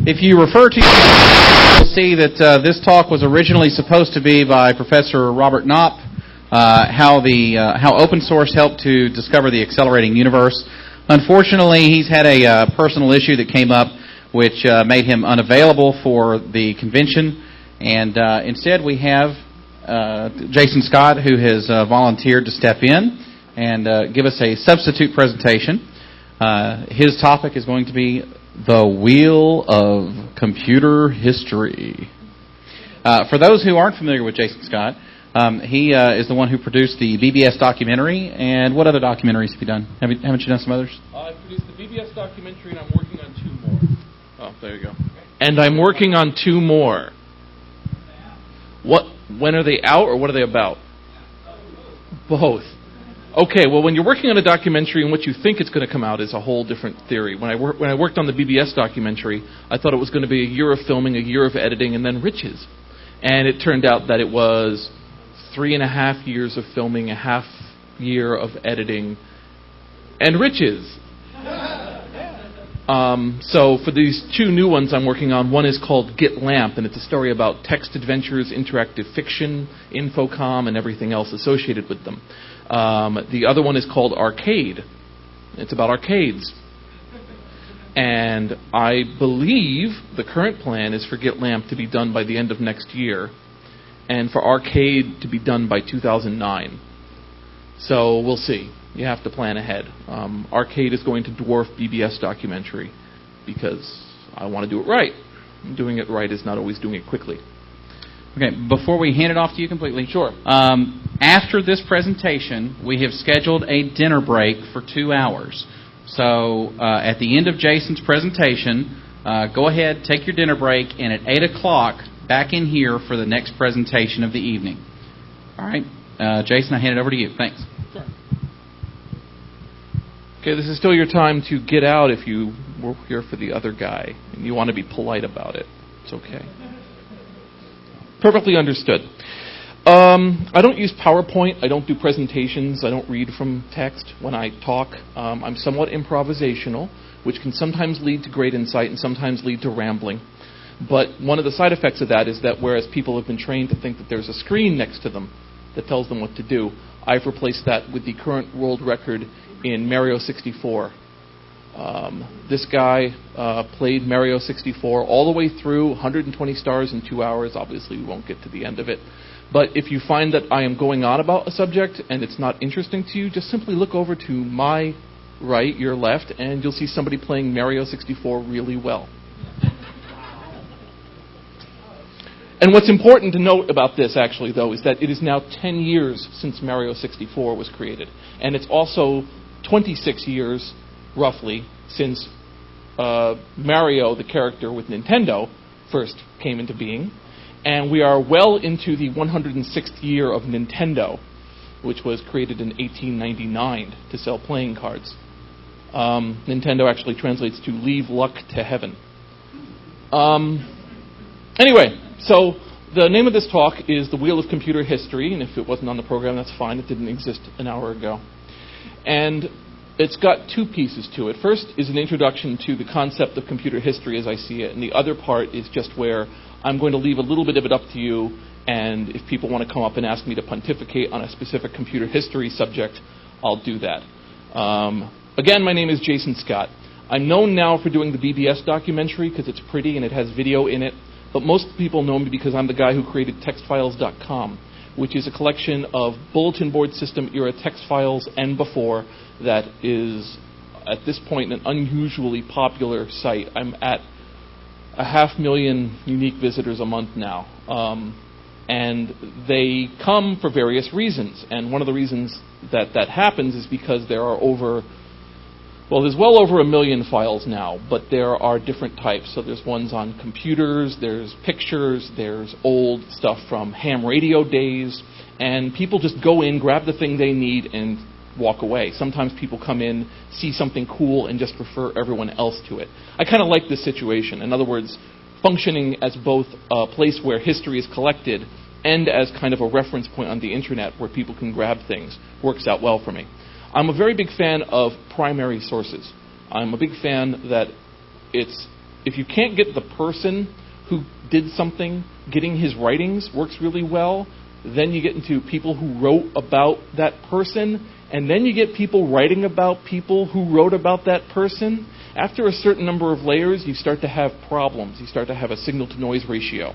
If you refer to, you'll see that this talk was originally supposed to be by Professor Robert Knopp, how open source helped to discover the accelerating universe. Unfortunately, he's had a personal issue that came up which made him unavailable for the convention, and instead we have Jason Scott, who has volunteered to step in and give us a substitute presentation. His topic is going to be the Wheel of Computer History. For those who aren't familiar with Jason Scott, he is the one who produced the BBS documentary. And what other documentaries have you done? Haven't you done some others? I produced the BBS documentary, and I'm working on 2 more. Oh, there you go. And I'm working on 2 more. When are they out, or what are they about? Both. Okay, well, when you're working on a documentary and what you think it's going to come out is a whole different theory. When I worked on the BBS documentary, I thought it was going to be a year of filming, a year of editing, and then riches. And it turned out that it was 3.5 years of filming, a half year of editing, and riches. So for these 2 new ones I'm working on, one is called Get Lamp, and it's a story about text adventures, interactive fiction, Infocom, and everything else associated with them. The other one is called Arcade. It's about arcades. And I believe the current plan is for Get Lamp to be done by the end of next year, and for Arcade to be done by 2009. So we'll see. You have to plan ahead. Arcade is going to dwarf BBS documentary because I want to do it right. Doing it right is not always doing it quickly. Okay, before we hand it off to you completely, sure. After this presentation, we have scheduled a dinner break for 2 hours. So at the end of Jason's presentation, go ahead, take your dinner break, and at 8 o'clock, back in here for the next presentation of the evening. All right, Jason, I hand it over to you. Thanks. Sure. Okay, this is still your time to get out if you were here for the other guy and you want to be polite about it. It's okay. Perfectly understood. I don't use PowerPoint. I don't do presentations. I don't read from text when I talk. I'm somewhat improvisational, which can sometimes lead to great insight and sometimes lead to rambling. But one of the side effects of that is that whereas people have been trained to think that there's a screen next to them that tells them what to do, I've replaced that with the current world record in Mario 64. This guy played Mario 64 all the way through, 120 stars in 2 hours. Obviously, we won't get to the end of it. But if you find that I am going on about a subject and it's not interesting to you, just simply look over to my right, your left, and you'll see somebody playing Mario 64 really well. And what's important to note about this, actually, though, is that it is now 10 years since Mario 64 was created. And it's also 26 years, roughly, since Mario, the character with Nintendo, first came into being. And we are well into the 106th year of Nintendo, which was created in 1899 to sell playing cards. Nintendo actually translates to leave luck to heaven. Anyway, so the name of this talk is The Wheel of Computer History, and if it wasn't on the program, that's fine. It didn't exist an hour ago. And it's got 2 pieces to it. First is an introduction to the concept of computer history as I see it, and the other part is just where I'm going to leave a little bit of it up to you, and if people want to come up and ask me to pontificate on a specific computer history subject, I'll do that. Again, my name is Jason Scott. I'm known now for doing the BBS documentary because it's pretty and it has video in it, but most people know me because I'm the guy who created textfiles.com, which is a collection of bulletin board system era text files and before that is, at this point, an unusually popular site. I'm at 500,000 unique visitors a month now. And they come for various reasons. And one of the reasons that happens is because there are there's well over 1 million files now, but there are different types. So there's ones on computers, there's pictures, there's old stuff from ham radio days, and people just go in, grab the thing they need, and walk away. Sometimes people come in, see something cool, and just refer everyone else to it. I kind of like this situation. In other words, functioning as both a place where history is collected and as kind of a reference point on the internet where people can grab things works out well for me. I'm a very big fan of primary sources. I'm a big fan that it's if you can't get the person who did something, getting his writings works really well, then you get into people who wrote about that person, and then you get people writing about people who wrote about that person. After a certain number of layers, you start to have problems. You start to have a signal-to-noise ratio.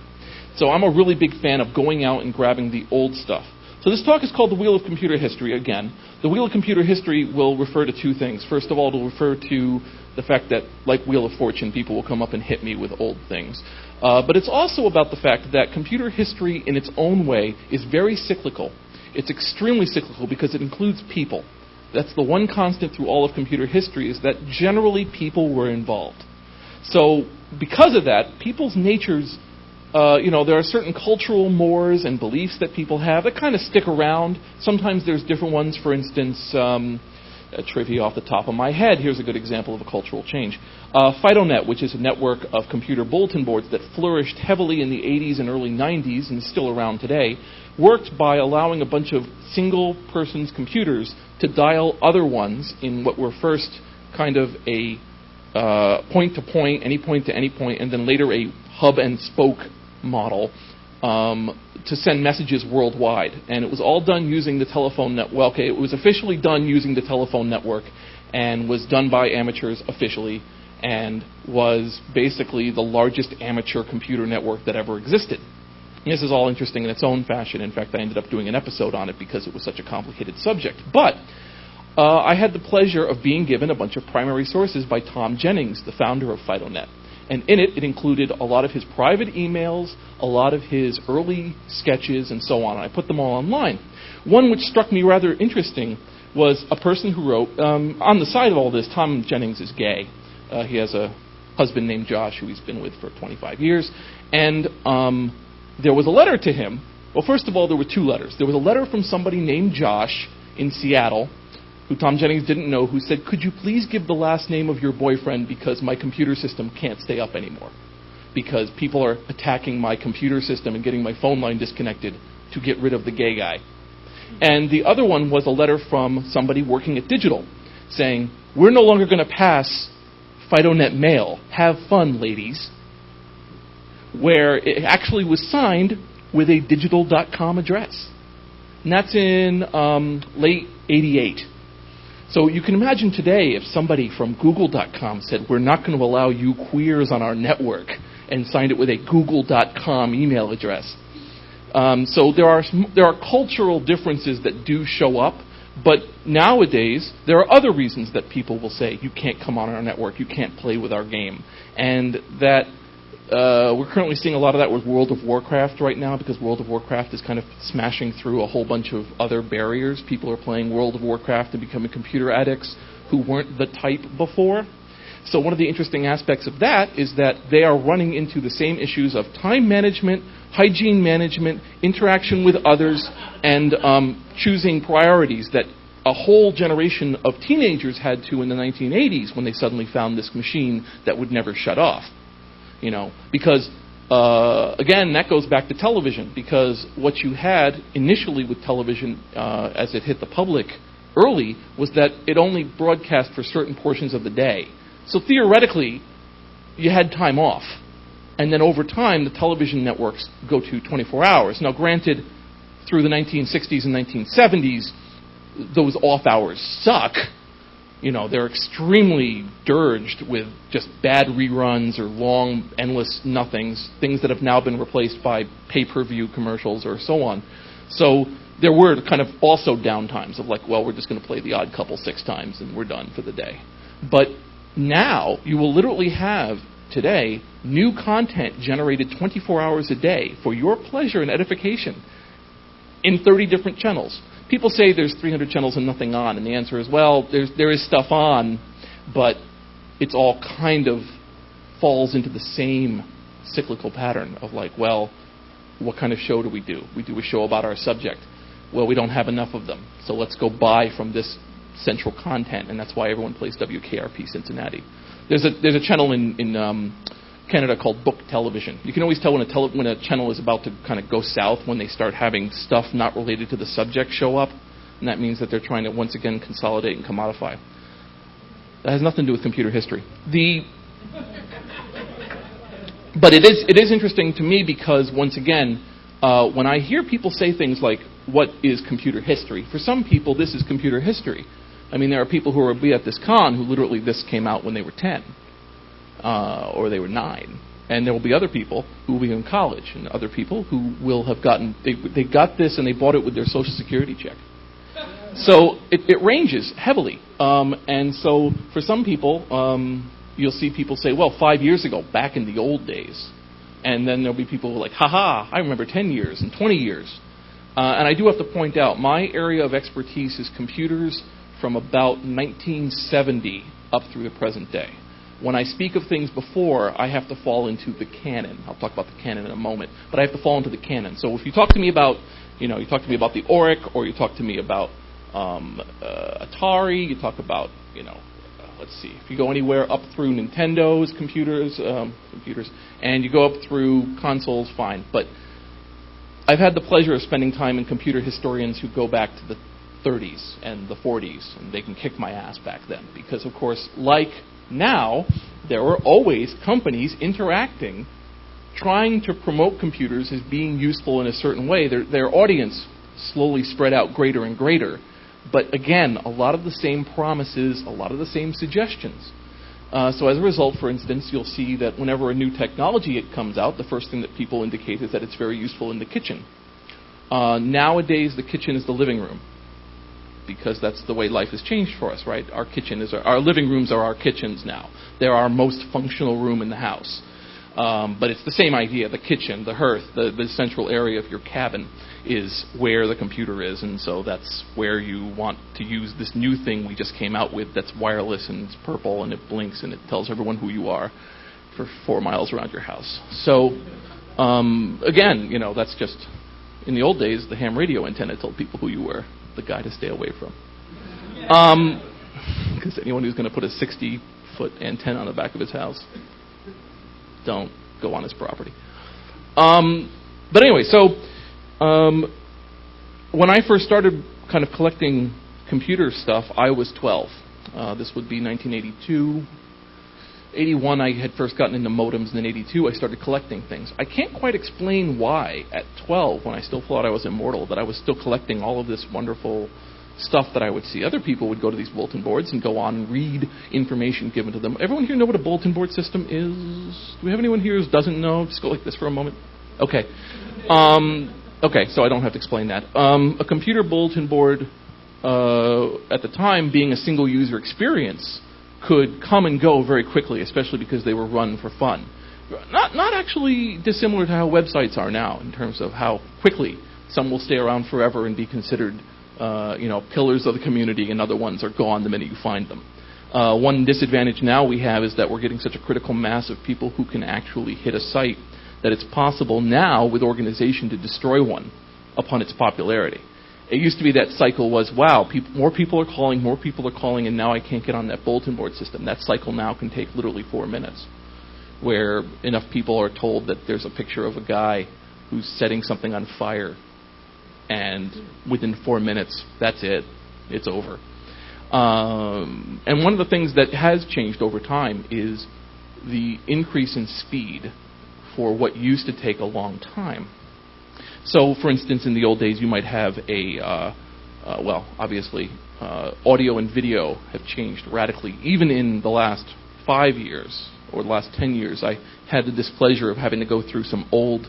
So I'm a really big fan of going out and grabbing the old stuff. So this talk is called The Wheel of Computer History again. The Wheel of Computer History will refer to two things. First of all, it will refer to the fact that, like Wheel of Fortune, people will come up and hit me with old things. But it's also about the fact that computer history in its own way is very cyclical. It's extremely cyclical because it includes people. That's the one constant through all of computer history, is that generally people were involved. So because of that, people's natures, there are certain cultural mores and beliefs that people have that kind of stick around. Sometimes there's different ones. For instance, a trivia off the top of my head, here's a good example of a cultural change. FidoNet, which is a network of computer bulletin boards that flourished heavily in the 80s and early 90s and is still around today, worked by allowing a bunch of single-person's computers to dial other ones in what were first kind of a point-to-point, any point to any point, and then later a hub-and-spoke model to send messages worldwide. And it was all done using the telephone network. It was officially done using the telephone network and was done by amateurs officially and was basically the largest amateur computer network that ever existed. And this is all interesting in its own fashion. In fact, I ended up doing an episode on it because it was such a complicated subject. But I had the pleasure of being given a bunch of primary sources by Tom Jennings, the founder of FidoNet. And in it included a lot of his private emails, a lot of his early sketches, and so on. I put them all online. One which struck me rather interesting was a person who wrote, on the side of all this, Tom Jennings is gay. He has a husband named Josh who he's been with for 25 years. And there was a letter to him. Well, first of all, there were two letters. There was a letter from somebody named Josh in Seattle, who Tom Jennings didn't know, who said, could you please give the last name of your boyfriend because my computer system can't stay up anymore, because people are attacking my computer system and getting my phone line disconnected to get rid of the gay guy. And the other one was a letter from somebody working at Digital saying, we're no longer going to pass FidoNet mail. Have fun, ladies. Where it actually was signed with a digital.com address. And that's in late 88. So you can imagine today if somebody from Google.com said, we're not going to allow you queers on our network, and signed it with a Google.com email address. So there are cultural differences that do show up, but nowadays there are other reasons that people will say, you can't come on our network, you can't play with our game. And that we're currently seeing a lot of that with World of Warcraft right now, because World of Warcraft is kind of smashing through a whole bunch of other barriers. People are playing World of Warcraft and becoming computer addicts who weren't the type before. So one of the interesting aspects of that is that they are running into the same issues of time management, hygiene management, interaction with others, and choosing priorities that a whole generation of teenagers had to in the 1980s when they suddenly found this machine that would never shut off. Because, again, that goes back to television, because what you had initially with television as it hit the public early was that it only broadcast for certain portions of the day. So theoretically, you had time off. And then over time, the television networks go to 24 hours. Now, granted, through the 1960s and 1970s, those off hours suck. They're extremely dirged with just bad reruns or long, endless nothings, things that have now been replaced by pay-per-view commercials or so on. So there were kind of also downtimes of like, well, we're just going to play The Odd Couple 6 times and we're done for the day. But now you will literally have, today, new content generated 24 hours a day for your pleasure and edification in 30 different channels. People say there's 300 channels and nothing on, and the answer is, well, there is stuff on, but it's all kind of falls into the same cyclical pattern of like, well, what kind of show do? We do a show about our subject. Well, we don't have enough of them, so let's go buy from this central content, and that's why everyone plays WKRP Cincinnati. There's a channel in Canada called Book Television. You can always tell when a channel is about to kind of go south when they start having stuff not related to the subject show up, and that means that they're trying to once again consolidate and commodify. That has nothing to do with computer history. But it is interesting to me because, once again, when I hear people say things like, what is computer history? For some people, this is computer history. I mean, there are people who will be at this con who literally this came out when they were 10 or they were 9. And there will be other people who will be in college and other people who will have gotten, they got this and they bought it with their Social Security check. So it ranges heavily. And so for some people, you'll see people say, well, 5 years ago, back in the old days. And then there'll be people who are like, ha-ha, I remember 10 years and 20 years. And I do have to point out, my area of expertise is computers from about 1970 up through the present day. When I speak of things before, I have to fall into the canon. I'll talk about the canon in a moment, but I have to fall into the canon. So if you talk to me about, you talk to me about the Oric, or you talk to me about Atari, you talk about, let's see, if you go anywhere up through Nintendo's computers, and you go up through consoles, fine. But I've had the pleasure of spending time in computer historians who go back to the 30s and the 40s, and they can kick my ass back then. Because, of course, like now, there were always companies interacting, trying to promote computers as being useful in a certain way. Their audience slowly spread out greater and greater. But again, a lot of the same promises, a lot of the same suggestions. So as a result, for instance, you'll see that whenever a new technology comes out, the first thing that people indicate is that it's very useful in the kitchen. Nowadays, the kitchen is the living room, because that's the way life has changed for us, right? Our living rooms are our kitchens now. They're our most functional room in the house. But it's the same idea. The kitchen, the hearth, the central area of your cabin is where the computer is, and so that's where you want to use this new thing we just came out with that's wireless and it's purple and it blinks and it tells everyone who you are for 4 miles around your house. So, again, that's just, in the old days, the ham radio antenna told people who you were, the guy to stay away from. Because anyone who's going to put a 60-foot antenna on the back of his house, don't go on his property. But anyway, so when I first started kind of collecting computer stuff, I was 12. This would be 1982. 81, I had first gotten into modems, and in 82, I started collecting things. I can't quite explain why, at 12, when I still thought I was immortal, that I was still collecting all of this wonderful stuff that I would see. Other people would go to these bulletin boards and go on and read information given to them. Everyone here know what a bulletin board system is? Do we have anyone here who doesn't know? Just go like this for a moment. Okay. Okay, so I don't have to explain that. A computer bulletin board, at the time, being a single-user experience, could come and go very quickly, especially because they were run for fun. Not actually dissimilar to how websites are now, in terms of how quickly some will stay around forever and be considered pillars of the community, and other ones are gone the minute you find them. One disadvantage now we have is that we're getting such a critical mass of people who can actually hit a site that it's possible now with organization to destroy one upon its popularity. It used to be that cycle was, wow, more people are calling, and now I can't get on that bulletin board system. That cycle now can take literally 4 minutes, where enough people are told that there's a picture of a guy who's setting something on fire, and within 4 minutes, that's it. It's over. And one of the things that has changed over time is the increase in speed for what used to take a long time. So, for instance, in the old days, you might have obviously, audio and video have changed radically. Even in the last 5 years or the last 10 years, I had the displeasure of having to go through some old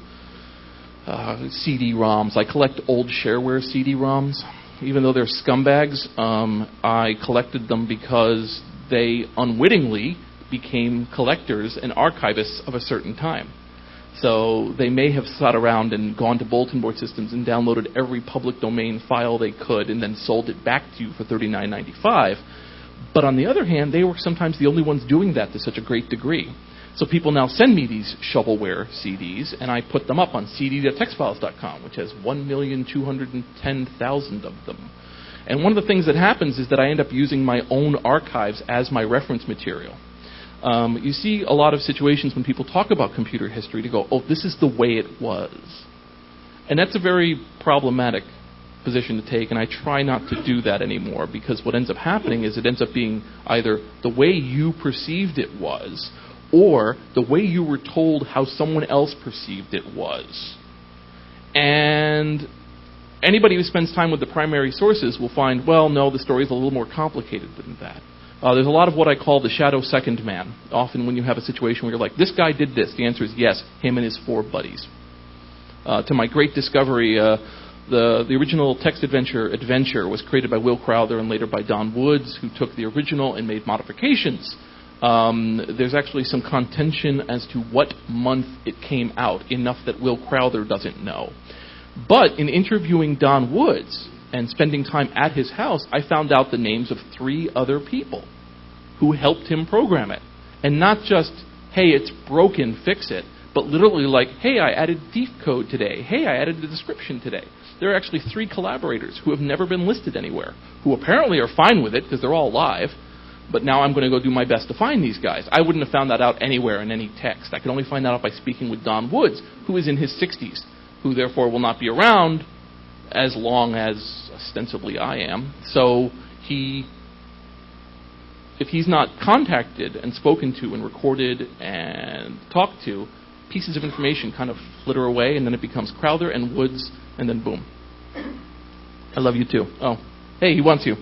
CD-ROMs. I collect old shareware CD-ROMs. Even though they're scumbags, I collected them because they unwittingly became collectors and archivists of a certain time. So they may have sat around and gone to bulletin board systems and downloaded every public domain file they could and then sold it back to you for $39.95. But on the other hand, they were sometimes the only ones doing that to such a great degree. So people now send me these shovelware CDs, and I put them up on cd.textfiles.com, which has 1,210,000 of them. And one of the things that happens is that I end up using my own archives as my reference material. You see a lot of situations when people talk about computer history to go, oh, this is the way it was. And that's a very problematic position to take, and I try not to do that anymore, because what ends up happening is it ends up being either the way you perceived it was, or the way you were told how someone else perceived it was. And anybody who spends time with the primary sources will find, well, no, the story is a little more complicated than that. There's a lot of what I call the shadow second man. Often when you have a situation where you're like, this guy did this, the answer is yes, him and his 4 buddies. To my great discovery, the original text adventure was created by Will Crowther and later by Don Woods, who took the original and made modifications. There's actually some contention as to what month it came out, enough that Will Crowther doesn't know. But in interviewing Don Woods and spending time at his house, I found out the names of 3 other people who helped him program it. And not just, hey, it's broken, fix it, but literally like, hey, I added thief code today. Hey, I added the description today. There are actually 3 collaborators who have never been listed anywhere, who apparently are fine with it because they're all live, but now I'm going to go do my best to find these guys. I wouldn't have found that out anywhere in any text. I could only find that out by speaking with Don Woods, who is in his 60s, who therefore will not be around as long as ostensibly I am. So if he's not contacted and spoken to and recorded and talked to, pieces of information kind of flitter away, and then it becomes Crowther and Woods, and then boom. I love you too. Oh, hey, he wants you.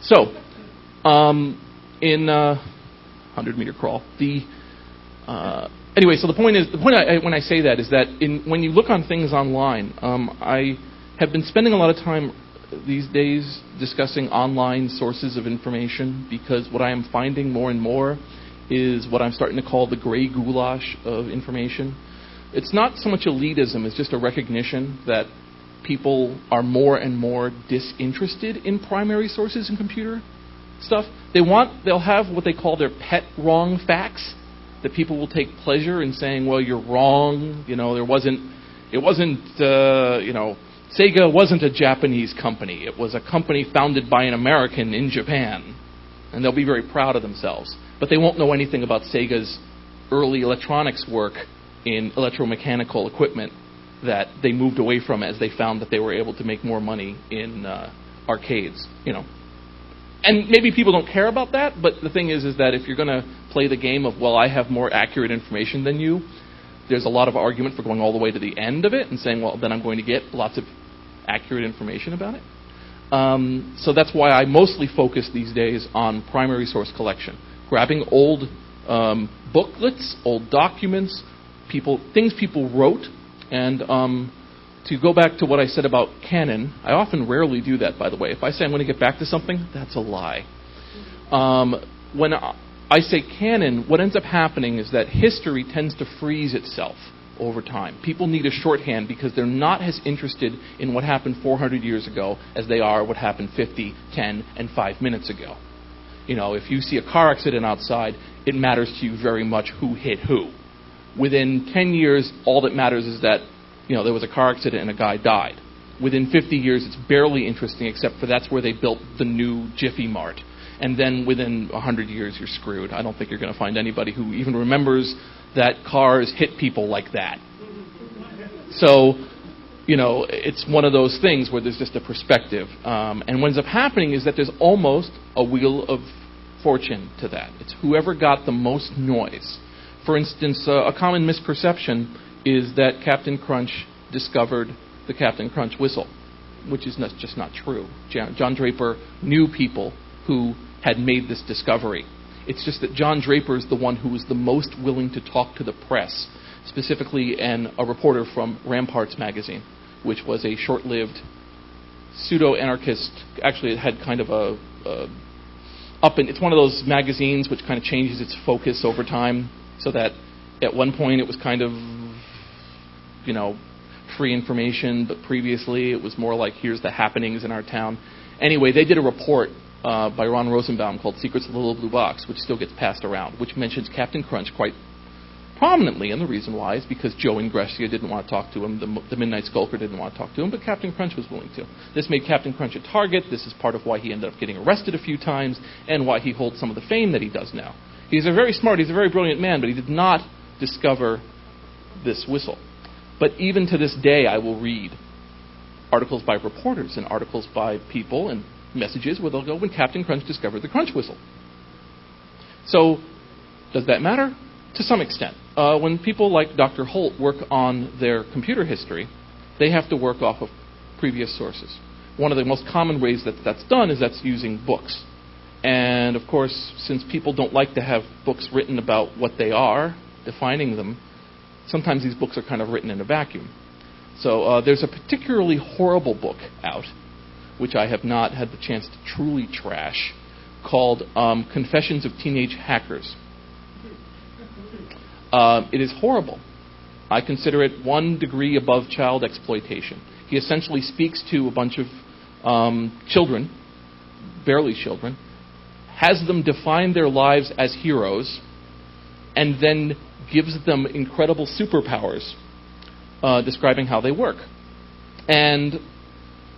So, in 100-meter crawl, anyway, so the point when I say that is that when you look on things online, I have been spending a lot of time these days discussing online sources of information, because what I am finding more and more is what I'm starting to call the gray goulash of information. It's not so much elitism, it's just a recognition that people are more and more disinterested in primary sources in computer stuff. They'll have what they call their pet wrong facts, that people will take pleasure in saying, well, you're wrong, Sega wasn't a Japanese company. It was a company founded by an American in Japan. And they'll be very proud of themselves. But they won't know anything about Sega's early electronics work in electromechanical equipment that they moved away from as they found that they were able to make more money in arcades, And maybe people don't care about that, but the thing is that if you're going to play the game of, well, I have more accurate information than you, there's a lot of argument for going all the way to the end of it and saying, well, then I'm going to get lots of accurate information about it. So that's why I mostly focus these days on primary source collection, grabbing old booklets, old documents, things people wrote, and to go back to what I said about canon, I rarely do that, by the way. If I say I'm going to get back to something, that's a lie. When I say canon, what ends up happening is that history tends to freeze itself over time. People need a shorthand because they're not as interested in what happened 400 years ago as they are what happened 50, 10, and 5 minutes ago. If you see a car accident outside, it matters to you very much who hit who. Within 10 years, all that matters is that there was a car accident and a guy died. Within 50 years, it's barely interesting, except for that's where they built the new Jiffy Mart. And then within 100 years, you're screwed. I don't think you're going to find anybody who even remembers that cars hit people like that. So, it's one of those things where there's just a perspective. And what ends up happening is that there's almost a wheel of fortune to that. It's whoever got the most noise. For instance, a common misperception is that Captain Crunch discovered the Captain Crunch whistle, which is just not true. John Draper knew people who had made this discovery. It's just that John Draper is the one who was the most willing to talk to the press, specifically a reporter from Ramparts magazine, which was a short-lived pseudo-anarchist. Actually, it had kind of it's one of those magazines which kind of changes its focus over time, so that at one point it was kind of, free information, but previously it was more like, here's the happenings in our town. Anyway, they did a report by Ron Rosenbaum called Secrets of the Little Blue Box, which still gets passed around, which mentions Captain Crunch quite prominently, and the reason why is because Joe Ingressia didn't want to talk to him, the Midnight Skulker didn't want to talk to him, but Captain Crunch was willing to. This made Captain Crunch a target. This is part of why he ended up getting arrested a few times, and why he holds some of the fame that he does now. He's a very brilliant man, but he did not discover this whistle. But even to this day, I will read articles by reporters and articles by people and messages where they'll go, when Captain Crunch discovered the Crunch whistle. So, does that matter? To some extent. When people like Dr. Holt work on their computer history, they have to work off of previous sources. One of the most common ways that that's done is that's using books. And, of course, since people don't like to have books written about what they are, defining them, sometimes these books are kind of written in a vacuum. So there's a particularly horrible book out, which I have not had the chance to truly trash, called Confessions of Teenage Hackers. It is horrible. I consider it 1 degree above child exploitation. He essentially speaks to a bunch of children, barely children, has them define their lives as heroes, and then gives them incredible superpowers, describing how they work. And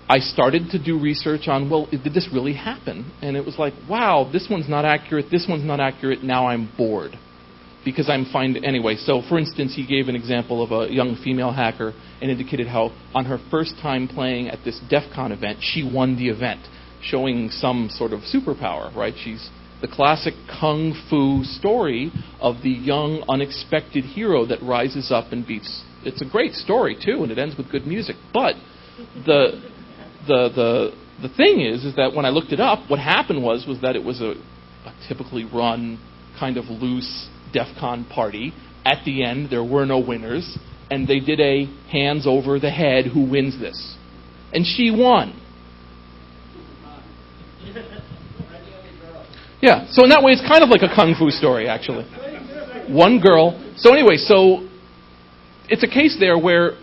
I started to do research on, well, did this really happen? And it was like, wow, this one's not accurate, now I'm bored. Because I'm finding, anyway, so for instance, he gave an example of a young female hacker and indicated how on her first time playing at this DEF CON event, she won the event, showing some sort of superpower, right? She's the classic kung fu story of the young, unexpected hero that rises up and beats. It's a great story, too, and it ends with good music. But the thing is that when I looked it up, what happened was that it was a typically run, kind of loose DEF CON party. At the end, there were no winners, and they did a hands over the head, who wins this? And she won. Yeah, so in that way, it's kind of like a kung fu story, actually. One girl. So anyway, so it's a case there where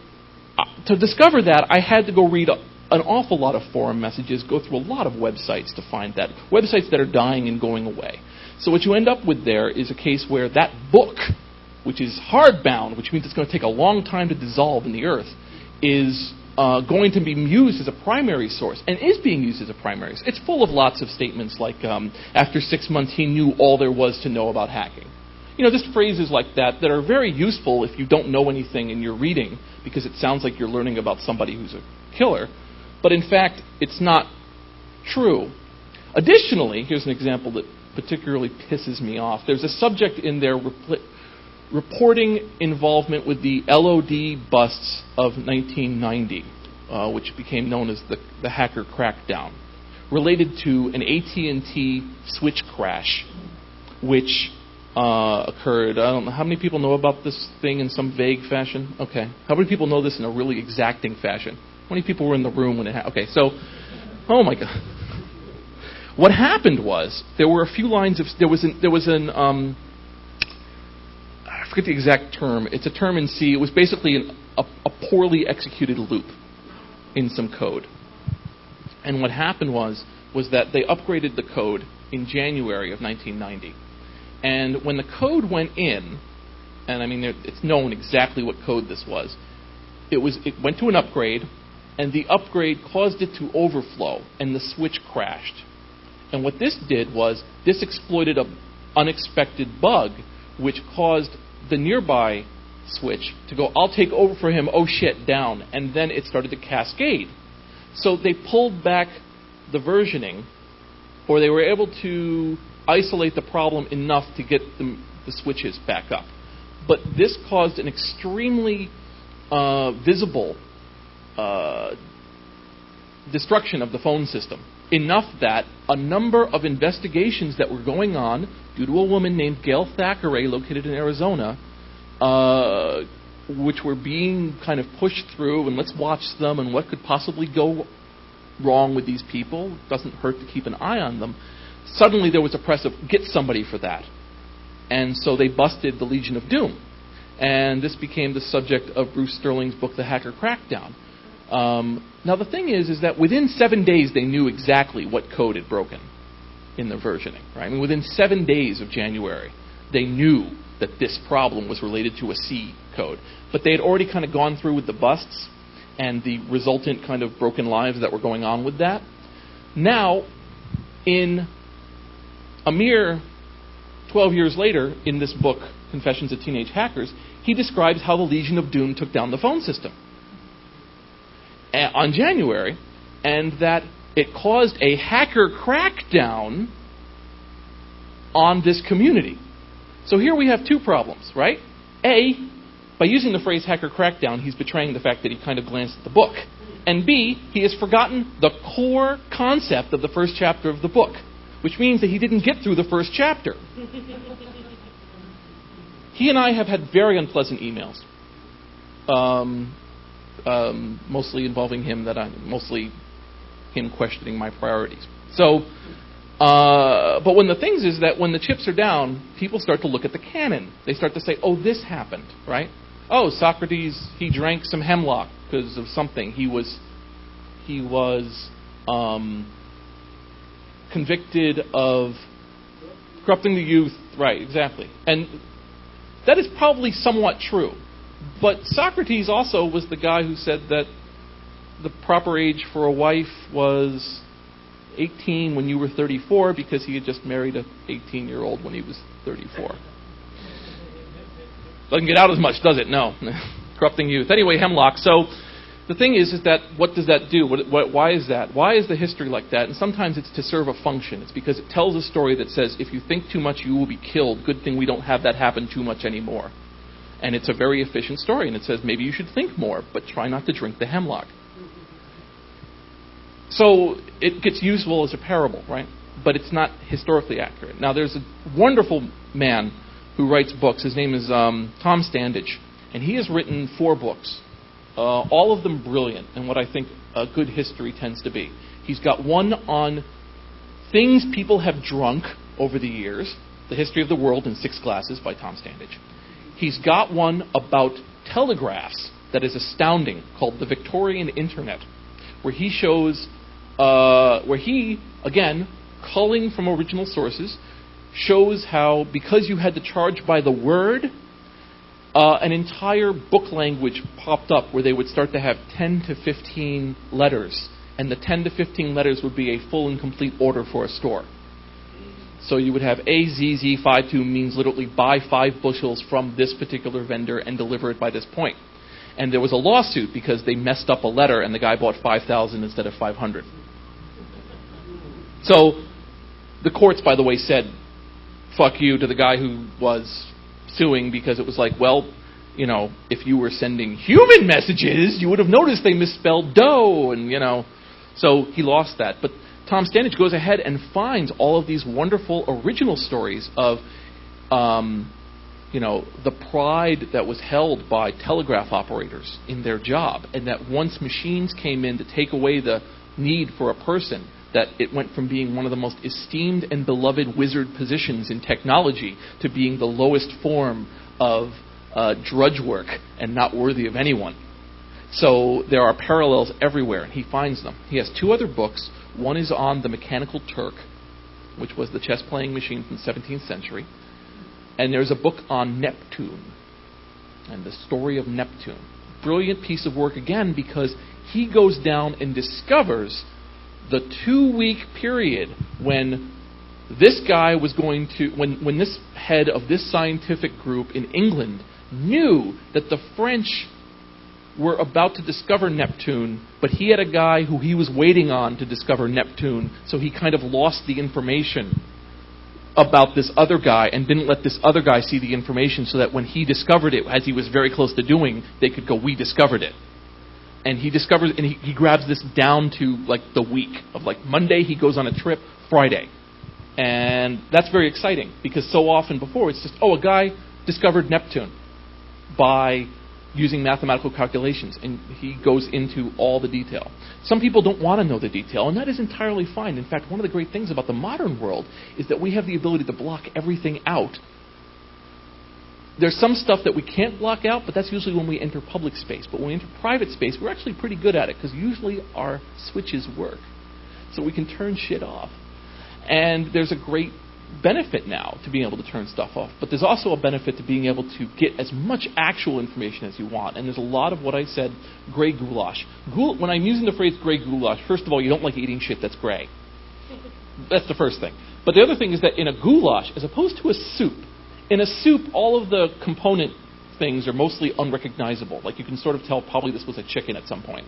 to discover that, I had to go read an awful lot of forum messages, go through a lot of websites to find that. Websites that are dying and going away. So what you end up with there is a case where that book, which is hardbound, which means it's going to take a long time to dissolve in the earth, is going to be used as a primary source, and is being used as a primary source. It's full of lots of statements like, after 6 months he knew all there was to know about hacking. You know, just phrases like that are very useful if you don't know anything and you're reading, because it sounds like you're learning about somebody who's a killer. But in fact, it's not true. Additionally, here's an example that particularly pisses me off. There's a subject in there reporting involvement with the LOD busts of 1990, which became known as the hacker crackdown, related to an AT&T switch crash, which occurred. I don't know how many people know about this thing in some vague fashion. Okay, how many people know this in a really exacting fashion? How many people were in the room when it happened? Okay, so, oh my God. What happened was there were a few lines of I forget the exact term. It's a term in C. It was basically a poorly executed loop in some code. And what happened was that they upgraded the code in January of 1990. And when the code went in, and I mean it's known exactly what code this was, it went to an upgrade, and the upgrade caused it to overflow, and the switch crashed. And what this did was, this exploited an unexpected bug, which caused the nearby switch to go, I'll take over for him, oh shit, down. And then it started to cascade. So they pulled back the versioning, or they were able to isolate the problem enough to get the switches back up. But this caused an extremely visible destruction of the phone system. Enough that a number of investigations that were going on due to a woman named Gail Thackeray, located in Arizona, which were being kind of pushed through, and let's watch them, and what could possibly go wrong with these people. It doesn't hurt to keep an eye on them. Suddenly there was a press of, get somebody for that. And so they busted the Legion of Doom. And this became the subject of Bruce Sterling's book, The Hacker Crackdown. Now the thing is that within 7 days they knew exactly what code had broken in the versioning. Right? I mean, within 7 days of January, they knew that this problem was related to a C code. But they had already kind of gone through with the busts and the resultant kind of broken lives that were going on with that. Now, in a mere 12 years later, in this book, Confessions of Teenage Hackers, he describes how the Legion of Doom took down the phone system on January, and that it caused a hacker crackdown on this community. So here we have two problems, right? A, by using the phrase hacker crackdown, he's betraying the fact that he kind of glanced at the book. And B, he has forgotten the core concept of the first chapter of the book, which means that he didn't get through the first chapter. He and I have had very unpleasant emails, mostly involving him, mostly him questioning my priorities. So, but when the things is that when the chips are down, people start to look at the canon. They start to say, oh, this happened, right? Oh, Socrates, he drank some hemlock because of something. He was convicted of corrupting the youth. Right, exactly. And that is probably somewhat true. But Socrates also was the guy who said that the proper age for a wife was 18 when you were 34 because he had just married an 18-year-old when he was 34. Doesn't get out as much, does it? No. Corrupting youth. Anyway, hemlock. So the thing is that what does that do? Why is that? Why is the history like that? And sometimes it's to serve a function. It's because it tells a story that says, if you think too much, you will be killed. Good thing we don't have that happen too much anymore. And it's a very efficient story. And it says, maybe you should think more, but try not to drink the hemlock. So it gets useful as a parable, right? But it's not historically accurate. Now, there's a wonderful man who writes books. His name is Tom Standage. And he has written 4 books. All of them brilliant, and what I think a good history tends to be. He's got one on things people have drunk over the years, The History of the World in 6 Glasses by Tom Standage. He's got one about telegraphs that is astounding, called The Victorian Internet, where he shows, again, culling from original sources, shows how, because you had to charge by the word, an entire book language popped up where they would start to have 10 to 15 letters, and the 10 to 15 letters would be a full and complete order for a store. So you would have AZZ52 means literally buy 5 bushels from this particular vendor and deliver it by this point. And there was a lawsuit because they messed up a letter and the guy bought 5,000 instead of 500. So the courts, by the way, said, fuck you to the guy who was suing, because it was like, well, you know, if you were sending human messages, you would have noticed they misspelled dough, and, you know. So he lost that. But Tom Standage goes ahead and finds all of these wonderful original stories of, the pride that was held by telegraph operators in their job, and that once machines came in to take away the need for a person, that it went from being one of the most esteemed and beloved wizard positions in technology to being the lowest form of drudge work and not worthy of anyone. So there are parallels everywhere, and he finds them. He has 2 other books. One is on the Mechanical Turk, which was the chess-playing machine from the 17th century. And there's a book on Neptune and the story of Neptune. Brilliant piece of work, again, because he goes down and discovers the 2-week period when this guy was going to, when this head of this scientific group in England knew that the French were about to discover Neptune, but he had a guy who he was waiting on to discover Neptune, so he kind of lost the information about this other guy and didn't let this other guy see the information, so that when he discovered it, as he was very close to doing, they could go, we discovered it. And he discovers, and he grabs this down to like the week of like Monday he goes on a trip, Friday. And that's very exciting, because so often before it's just, a guy discovered Neptune by using mathematical calculations, and he goes into all the detail. Some people don't want to know the detail, and that is entirely fine. In fact, one of the great things about the modern world is that we have the ability to block everything out. There's some stuff that we can't block out, but that's usually when we enter public space. But when we enter private space, we're actually pretty good at it, because usually our switches work. So we can turn shit off. And there's a great benefit now to being able to turn stuff off. But there's also a benefit to being able to get as much actual information as you want. And there's a lot of what I said, gray goulash. When I'm using the phrase gray goulash, first of all, you don't like eating shit that's gray. That's the first thing. But the other thing is that in a goulash, as opposed to a soup, in a soup, all of the component things are mostly unrecognizable. Like you can sort of tell probably this was a chicken at some point.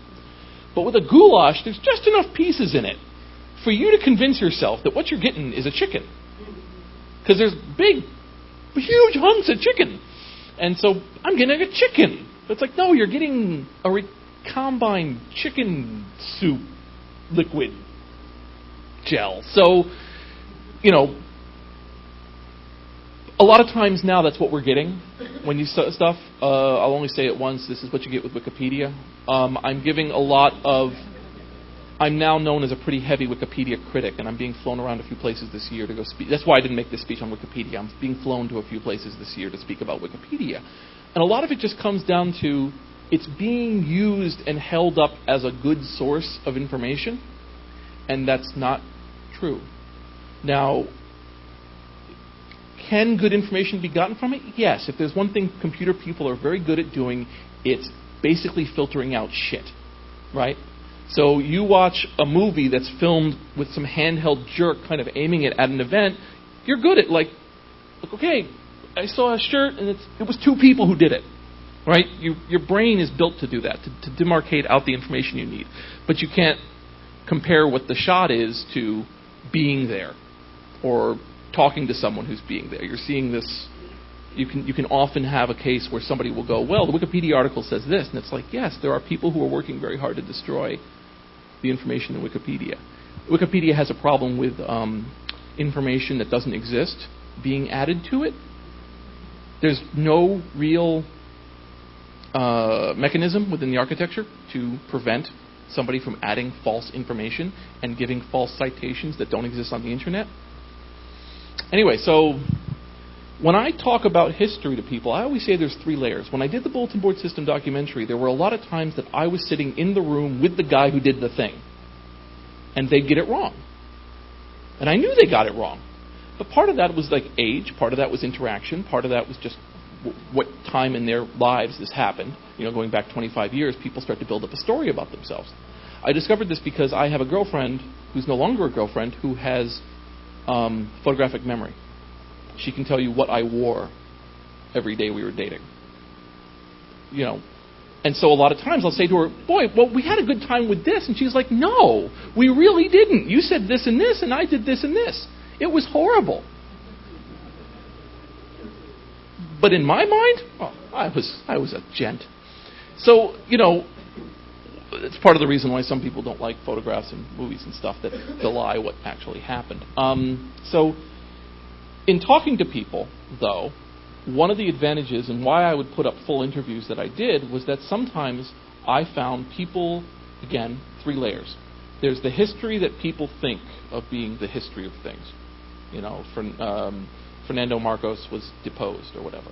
But with a goulash, there's just enough pieces in it for you to convince yourself that what you're getting is a chicken. Because there's big huge hunks of chicken. And so I'm getting a chicken. But it's like, no, you're getting a recombined chicken soup liquid gel. So, a lot of times now that's what we're getting when you stuff. I'll only say it once. This is what you get with Wikipedia. I'm now known as a pretty heavy Wikipedia critic, and I'm being flown around a few places this year to go speak. That's why I didn't make this speech on Wikipedia. I'm being flown to a few places this year to speak about Wikipedia. And a lot of it just comes down to it's being used and held up as a good source of information, and that's not true. Now, can good information be gotten from it? Yes. If there's one thing computer people are very good at doing, it's basically filtering out shit, right? So you watch a movie that's filmed with some handheld jerk kind of aiming it at an event, you're good at okay, I saw a shirt and it was two people who did it, right? Your brain is built to do that, to demarcate out the information you need. But you can't compare what the shot is to being there or talking to someone who's being there. You're seeing this. You can often have a case where somebody will go, well, the Wikipedia article says this, and it's like, yes, there are people who are working very hard to destroy the information in Wikipedia. Wikipedia has a problem with information that doesn't exist being added to it. There's no real mechanism within the architecture to prevent somebody from adding false information and giving false citations that don't exist on the internet. Anyway, so when I talk about history to people, I always say there's three layers. When I did the Bulletin Board System documentary, there were a lot of times that I was sitting in the room with the guy who did the thing, and they'd get it wrong. And I knew they got it wrong. But part of that was like age, part of that was interaction, part of that was just what time in their lives this happened. Going back 25 years, people start to build up a story about themselves. I discovered this because I have a girlfriend who's no longer a girlfriend who has photographic memory. She can tell you what I wore every day we were dating. And so a lot of times I'll say to her, boy, well, we had a good time with this. And she's like, no, we really didn't. You said this and this, and I did this and this. It was horrible. But in my mind, I was a gent. So, it's part of the reason why some people don't like photographs and movies and stuff that belie what actually happened. So in talking to people, though, one of the advantages and why I would put up full interviews that I did was that sometimes I found people, again, three layers. There's the history that people think of being the history of things. Fernando Marcos was deposed or whatever.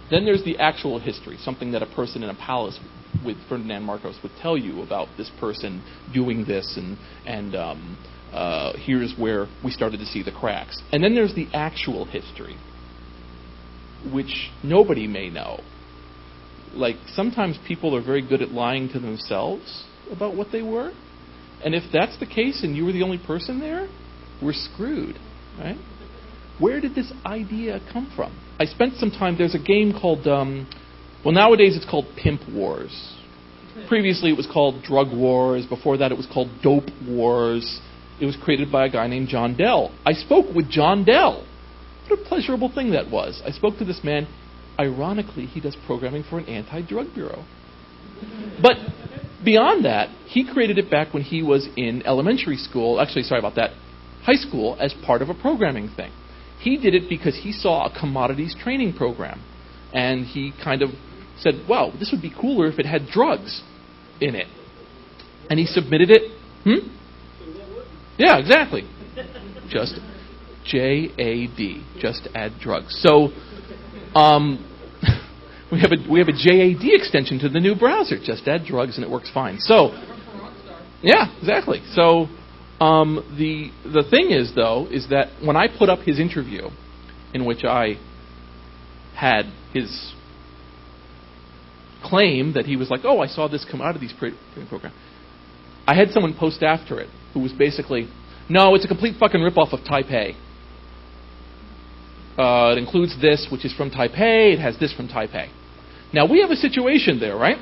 Then there's the actual history, something that a person in a palace with Ferdinand Marcos would tell you about this person doing this, and here's where we started to see the cracks. And then there's the actual history, which nobody may know. Like, sometimes people are very good at lying to themselves about what they were. And if that's the case and you were the only person there, we're screwed, right? Where did this idea come from? I spent some time, there's a game called, nowadays it's called Pimp Wars. Previously it was called Drug Wars. Before that it was called Dope Wars. It was created by a guy named John Dell. I spoke with John Dell. What a pleasurable thing that was. I spoke to this man. Ironically, he does programming for an anti-drug bureau. But beyond that, he created it back when he was in elementary school. Actually, sorry about that. High school as part of a programming thing. He did it because he saw a commodities training program. And he kind of said, wow, this would be cooler if it had drugs in it. And he submitted it. Yeah, exactly. Just JAD. Just add drugs. So we have a JAD extension to the new browser. Just add drugs and it works fine. So, yeah, exactly. So the thing is, though, is that when I put up his interview, in which I had his claim that he was like, oh, I saw this come out of these program, I had someone post after it who was basically, no, it's a complete fucking ripoff of Taipei. It includes this, which is from Taipei. It has this from Taipei. Now, we have a situation there, right?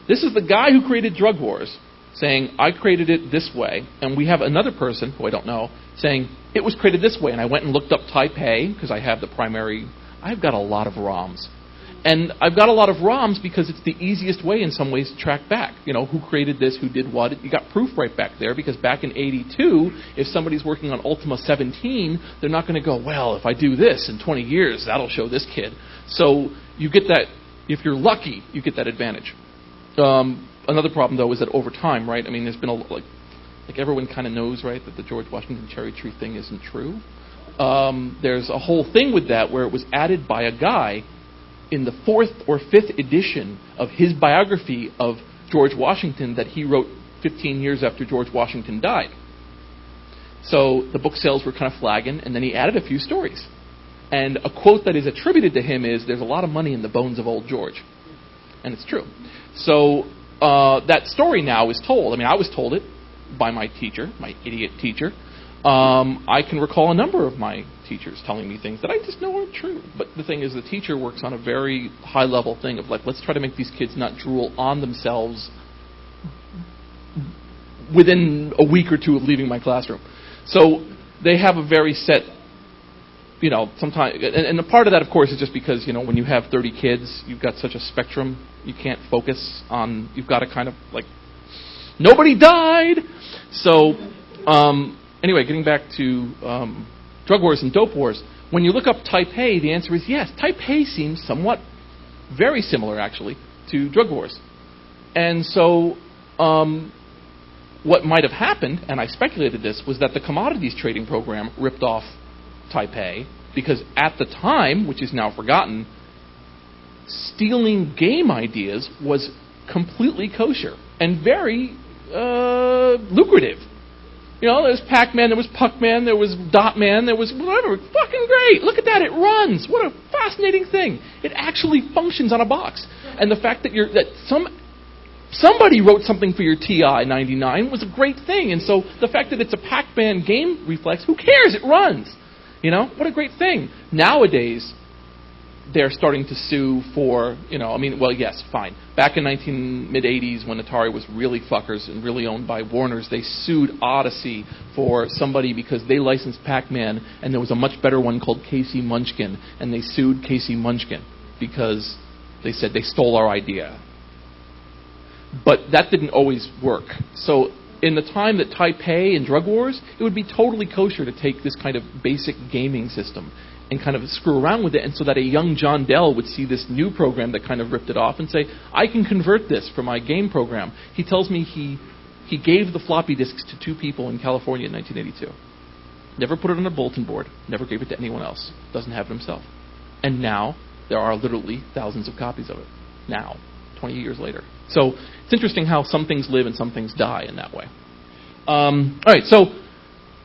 This is the guy who created Drug Wars saying, I created it this way. And we have another person, who I don't know, saying, it was created this way. And I went and looked up Taipei, because I have the primary I've got a lot of ROMs. And I've got a lot of ROMs because it's the easiest way in some ways to track back. Who created this, who did what. You got proof right back there because back in 82, if somebody's working on Ultima 17, they're not going to go, well, if I do this in 20 years, that'll show this kid. So you get that, if you're lucky, you get that advantage. Another problem, though, is that over time, right, there's been like everyone kind of knows, right, that the George Washington cherry tree thing isn't true. There's a whole thing with that where it was added by a guy in the 4th or 5th edition of his biography of George Washington that he wrote 15 years after George Washington died. So the book sales were kind of flagging, and then he added a few stories. And a quote that is attributed to him is, "There's a lot of money in the bones of old George." And it's true. So that story now is told. I was told it by my teacher, my idiot teacher. I can recall a number of my teachers telling me things that I just know aren't true. But the thing is, the teacher works on a very high-level thing of, let's try to make these kids not drool on themselves within a week or two of leaving my classroom. So they have a very set, sometimes, and a part of that, of course, is just because, when you have 30 kids, you've got such a spectrum, you can't focus on, you've got to kind of, nobody died! So, anyway, getting back to drug wars and dope wars, when you look up Type A, the answer is yes. Type A seems somewhat very similar, actually, to drug wars. And so what might have happened, and I speculated this, was that the commodities trading program ripped off Type A because at the time, which is now forgotten, stealing game ideas was completely kosher and very lucrative. There was Pac-Man, there was Puck-Man, there was Dot-Man, there was whatever. Fucking great. Look at that. It runs. What a fascinating thing. It actually functions on a box. And the fact that somebody wrote something for your TI 99 was a great thing. And so the fact that it's a Pac-Man game reflex, who cares? It runs. What a great thing. Nowadays, they're starting to sue for, yes, fine. Back in mid-80s when Atari was really fuckers and really owned by Warner's, they sued Odyssey for somebody because they licensed Pac-Man and there was a much better one called Casey Munchkin, and they sued Casey Munchkin because they said they stole our idea. But that didn't always work. So in the time that Type A and Drug Wars, it would be totally kosher to take this kind of basic gaming system and kind of screw around with it, and so that a young John Dell would see this new program that kind of ripped it off and say, I can convert this for my game program. He tells me he gave the floppy disks to 2 people in California in 1982. Never put it on a bulletin board, never gave it to anyone else, doesn't have it himself. And now there are literally thousands of copies of it, now, 20 years later. So it's interesting how some things live and some things die in that way. All right, so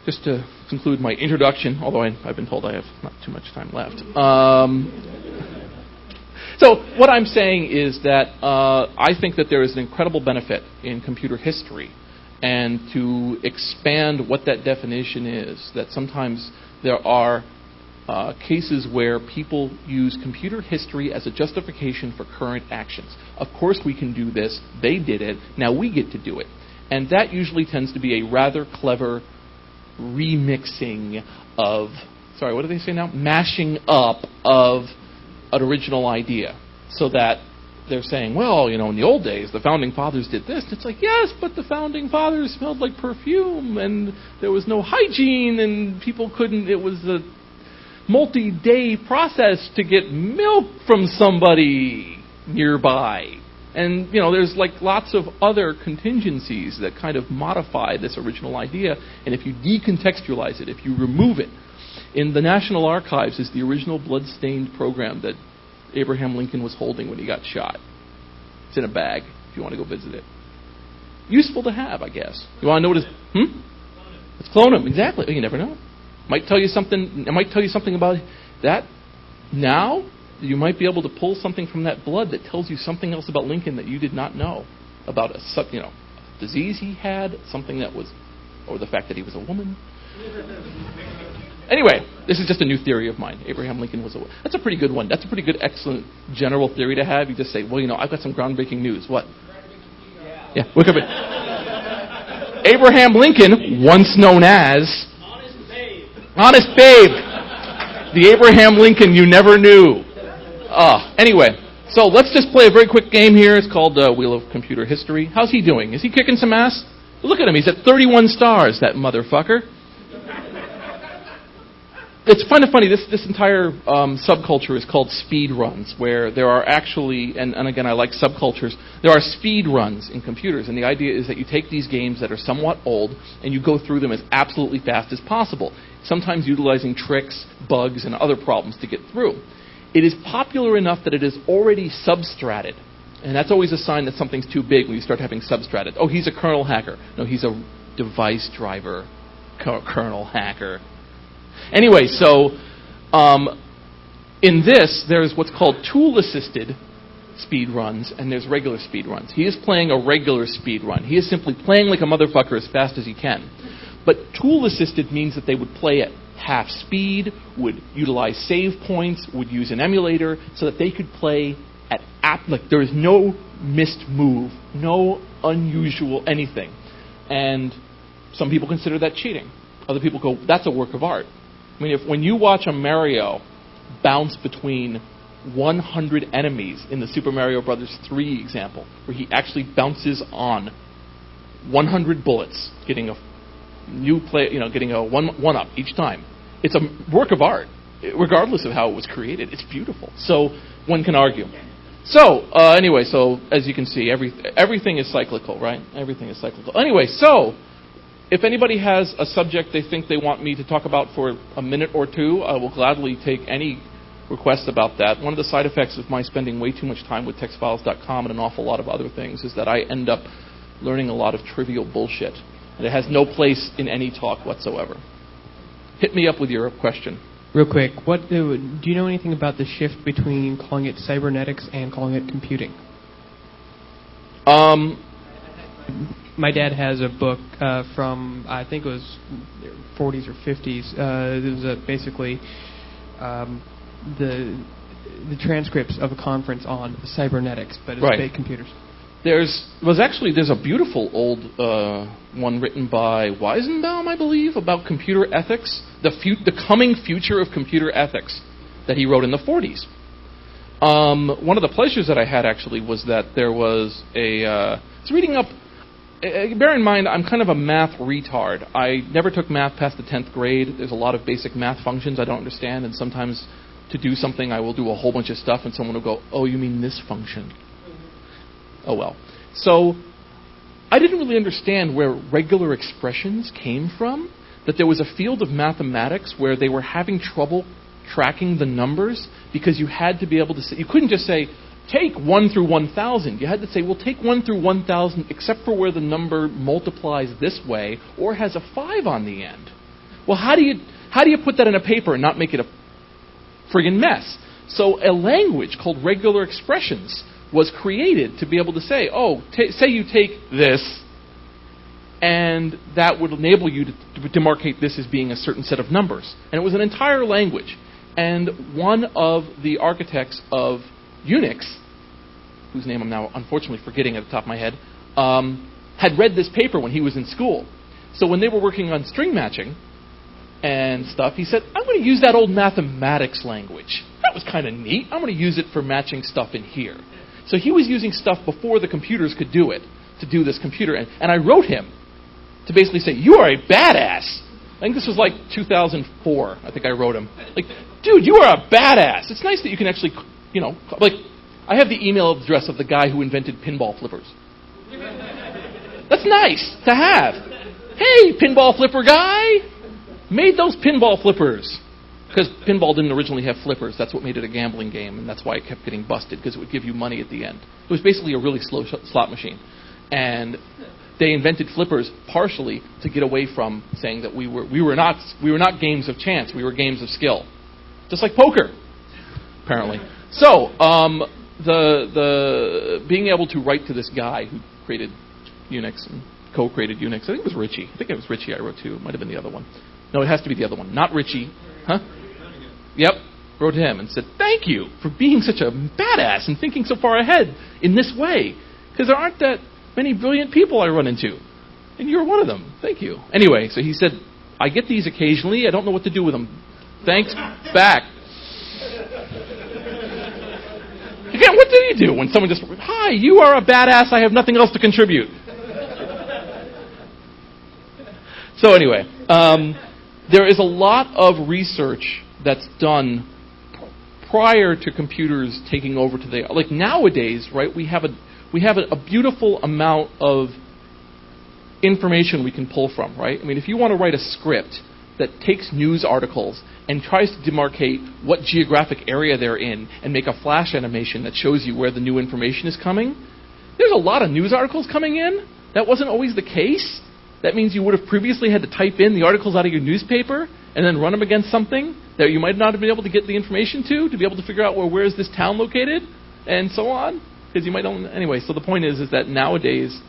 just to conclude my introduction, although I've been told I have not too much time left. So what I'm saying is that I think that there is an incredible benefit in computer history, and to expand what that definition is, that sometimes there are cases where people use computer history as a justification for current actions. Of course we can do this. They did it. Now we get to do it. And that usually tends to be a rather clever remixing of, what do they say now? Mashing up of an original idea. So that they're saying, well, in the old days, the Founding Fathers did this. And it's like, yes, but the Founding Fathers smelled like perfume, and there was no hygiene, and people couldn't, it was a multi-day process to get milk from somebody nearby. And, there's lots of other contingencies that kind of modify this original idea. And if you decontextualize it, if you remove it, in the National Archives is the original blood-stained program that Abraham Lincoln was holding when he got shot. It's in a bag if you want to go visit it. Useful to have, I guess. You want to know what it's... It's clone him, exactly. You never know. Might tell you something. It might tell you something about that now. You might be able to pull something from that blood that tells you something else about Lincoln that you did not know about a disease he had, something that was, or the fact that he was a woman. Anyway, this is just a new theory of mine. Abraham Lincoln was a woman. That's a pretty good one. That's a pretty good, excellent general theory to have. You just say, well, I've got some groundbreaking news. What? Yeah, look at it. Abraham Lincoln, once known as Honest Babe. The Abraham Lincoln you never knew. Anyway, so let's just play a very quick game here. It's called Wheel of Computer History. How's he doing? Is he kicking some ass? Look at him. He's at 31 stars, that motherfucker. It's kind of funny. This entire subculture is called speed runs, where there are actually, and again, I like subcultures, there are speed runs in computers. And the idea is that you take these games that are somewhat old and you go through them as absolutely fast as possible, sometimes utilizing tricks, bugs, and other problems to get through. It is popular enough that it is already substrated. And that's always a sign that something's too big when you start having substrated. Oh, he's a kernel hacker. No, he's a device driver kernel hacker. Anyway, so in this, there's what's called tool-assisted speed runs, and there's regular speed runs. He is playing a regular speed run. He is simply playing like a motherfucker as fast as he can. But tool-assisted means that they would play at half speed, would utilize save points, would use an emulator, so that they could play at like there is no missed move, no unusual anything. And some people consider that cheating. Other people go, that's a work of art. I mean, when you watch a Mario bounce between 100 enemies in the Super Mario Bros. 3 example, where he actually bounces on 100 bullets, getting a new play, getting a one-up each time. It's a work of art, regardless of how it was created. It's beautiful. So one can argue. So anyway, so as you can see, everything is cyclical, right? Everything is cyclical. Anyway, so if anybody has a subject they think they want me to talk about for a minute or two, I will gladly take any requests about that. One of the side effects of my spending way too much time with textfiles.com and an awful lot of other things is that I end up learning a lot of trivial bullshit. And it has no place in any talk whatsoever. Hit me up with your question. Real quick, do you know anything about the shift between calling it cybernetics and calling it computing? My dad has a book from, I think it was 40s or 50s. It was basically the transcripts of a conference on cybernetics, but it's big computers. There's a beautiful old one written by Weizenbaum, I believe, about computer ethics, the coming future of computer ethics that he wrote in the 40s. One of the pleasures that I had actually was that there was I was reading up. Bear in mind, I'm kind of a math retard. I never took math past the 10th grade. There's a lot of basic math functions I don't understand, and sometimes to do something I will do a whole bunch of stuff, and someone will go, "Oh, you mean this function?" Oh well. So I didn't really understand where regular expressions came from, that there was a field of mathematics where they were having trouble tracking the numbers because you had to be able to say, you couldn't just say, take 1 through 1,000. You had to say, well, take 1 through 1,000 except for where the number multiplies this way or has a 5 on the end. Well, how do you put that in a paper and not make it a friggin' mess? So a language called regular expressions was created to be able to say, say you take this, and that would enable you to demarcate this as being a certain set of numbers. And it was an entire language. And one of the architects of Unix, whose name I'm now unfortunately forgetting at the top of my head, had read this paper when he was in school. So when they were working on string matching and stuff, he said, I'm going to use that old mathematics language. That was kind of neat. I'm going to use it for matching stuff in here. So he was using stuff before the computers could do it, to do this computer. And I wrote him to basically say, you are a badass. I think this was like 2004, I think I wrote him. Like, dude, you are a badass. It's nice that you can actually, like, I have the email address of the guy who invented pinball flippers. That's nice to have. Hey, pinball flipper guy, made those pinball flippers. Because pinball didn't originally have flippers. That's what made it a gambling game, and that's why it kept getting busted, because it would give you money at the end. It was basically a really slow slot machine. And they invented flippers partially to get away from saying that we were not games of chance. We were games of skill. Just like poker, apparently. So, the being able to write to this guy who created Unix and co-created Unix, I think it was Richie. I think it was Richie I wrote to. It might have been the other one. No, it has to be the other one. Not Richie. Huh? Yep. Wrote to him and said, thank you for being such a badass and thinking so far ahead in this way. Because there aren't that many brilliant people I run into. And you're one of them. Thank you. Anyway, so he said, I get these occasionally. I don't know what to do with them. Thanks back. Again, what do you do when someone just, hi, you are a badass, I have nothing else to contribute? So anyway, there is a lot of research that's done prior to computers taking over today. Like nowadays, right, we have a beautiful amount of information we can pull from, right? I mean, if you want to write a script that takes news articles and tries to demarcate what geographic area they're in and make a flash animation that shows you where the new information is coming, there's a lot of news articles coming in. That wasn't always the case. That means you would have previously had to type in the articles out of your newspaper and then run them against something that you might not have been able to get the information to be able to figure out, well, where is this town located, and so on. Because you might don't. Anyway, so the point is that nowadays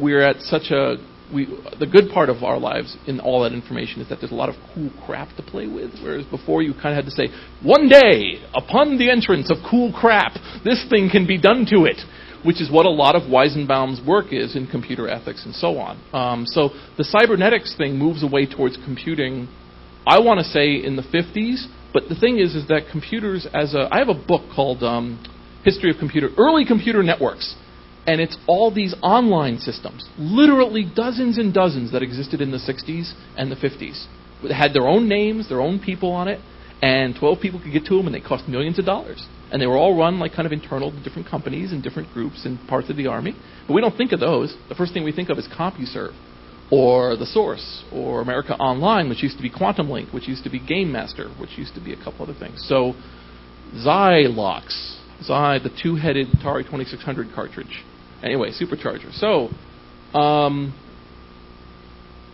we're at such a... the good part of our lives in all that information is that there's a lot of cool crap to play with, whereas before you kind of had to say, one day, upon the entrance of cool crap, this thing can be done to it, which is what a lot of Weizenbaum's work is in computer ethics and so on. So the cybernetics thing moves away towards computing, I want to say, in the 50s, but the thing is that computers I have a book called History of Computer, Early Computer Networks. And it's all these online systems, literally dozens and dozens that existed in the 60s and the 50s. They had their own names, their own people on it, and 12 people could get to them, and they cost millions of dollars. And they were all run like kind of internal to different companies and different groups and parts of the Army. But we don't think of those. The first thing we think of is CompuServe, or The Source, or America Online, which used to be Quantum Link, which used to be Game Master, which used to be a couple other things. So Xylox, the two-headed Atari 2600 cartridge. Anyway, supercharger. So,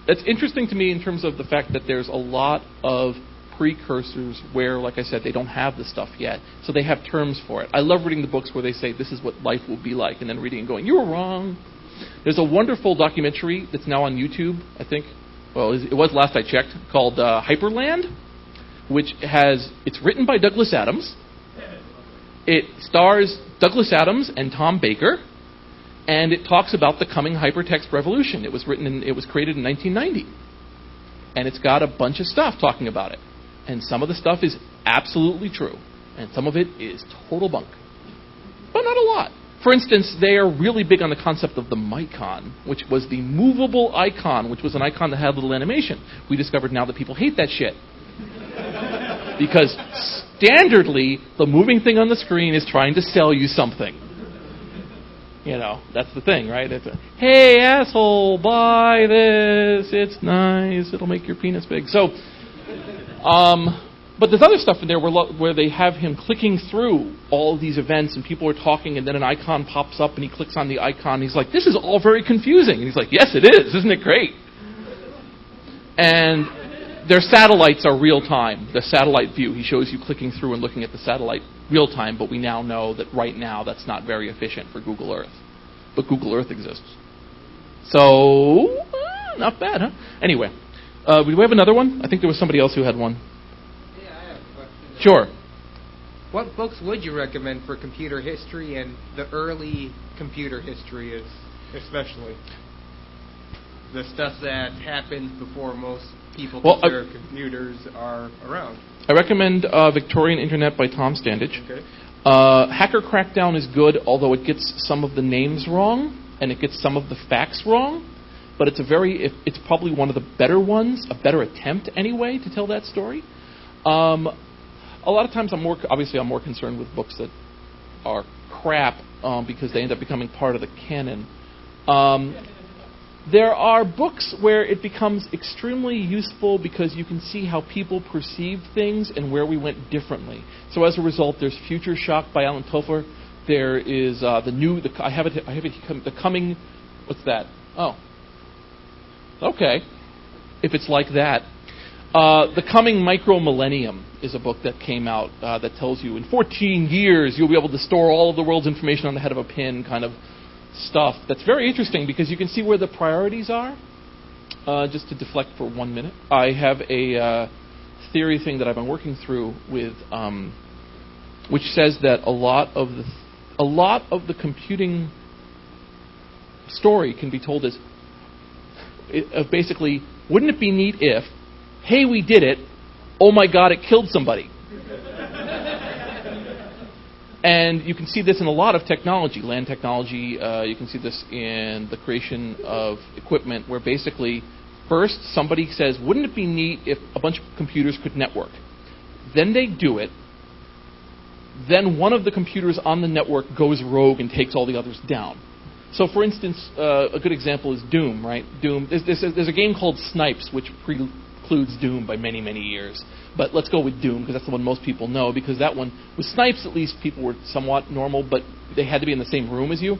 it's interesting to me in terms of the fact that there's a lot of precursors where, like I said, they don't have the stuff yet. So they have terms for it. I love reading the books where they say, this is what life will be like, and then reading and going, you were wrong. There's a wonderful documentary that's now on YouTube, I think. Well, it was last I checked, called Hyperland, it's written by Douglas Adams. It stars Douglas Adams and Tom Baker. And it talks about the coming hypertext revolution. It was created in 1990. And it's got a bunch of stuff talking about it. And some of the stuff is absolutely true. And some of it is total bunk. But not a lot. For instance, they are really big on the concept of the Micon, which was the movable icon, which was an icon that had a little animation. We discovered now that people hate that shit. Because standardly, the moving thing on the screen is trying to sell you something. You know, that's the thing, right? It's hey, asshole, buy this. It's nice. It'll make your penis big. So, but there's other stuff in there where they have him clicking through all these events and people are talking and then an icon pops up and he clicks on the icon and he's like, this is all very confusing. And he's like, yes, it is. Isn't it great? And their satellites are real time. The satellite view. He shows you clicking through and looking at the satellite real time, but we now know that right now that's not very efficient for Google Earth. But Google Earth exists. So, not bad, huh? Anyway, do we have another one? I think there was somebody else who had one. Yeah, I have a question. Sure. What books would you recommend for computer history and the early computer history, especially? The stuff that happened before most people consider computers are around. I recommend Victorian Internet by Tom Standage. Okay. Hacker Crackdown is good, although it gets some of the names wrong and it gets some of the facts wrong. But it's probably one of the better ones, a better attempt anyway to tell that story. A lot of times I'm more concerned with books that are crap because they end up becoming part of the canon. There are books where it becomes extremely useful because you can see how people perceived things and where we went differently. So as a result, there's Future Shock by Alan Topher. There is the coming. What's that? Oh, okay. If it's like that, The Coming Micro-Millennium is a book that came out that tells you in 14 years you'll be able to store all of the world's information on the head of a pin, kind of stuff. That's very interesting because you can see where the priorities are. Just to deflect for 1 minute, I have a theory thing that I've been working through with, which says that a lot of the computing story can be told as basically, wouldn't it be neat if, hey, we did it, oh my God, it killed somebody. And you can see this in a lot of technology, land technology. You can see this in the creation of equipment where basically first somebody says, wouldn't it be neat if a bunch of computers could network? Then they do it. Then one of the computers on the network goes rogue and takes all the others down. So, for instance, a good example is Doom, right? Doom. There's a game called Snipes, which precludes Doom by many, many years. But let's go with Doom, because that's the one most people know, because that one, with Snipes at least, people were somewhat normal, but they had to be in the same room as you.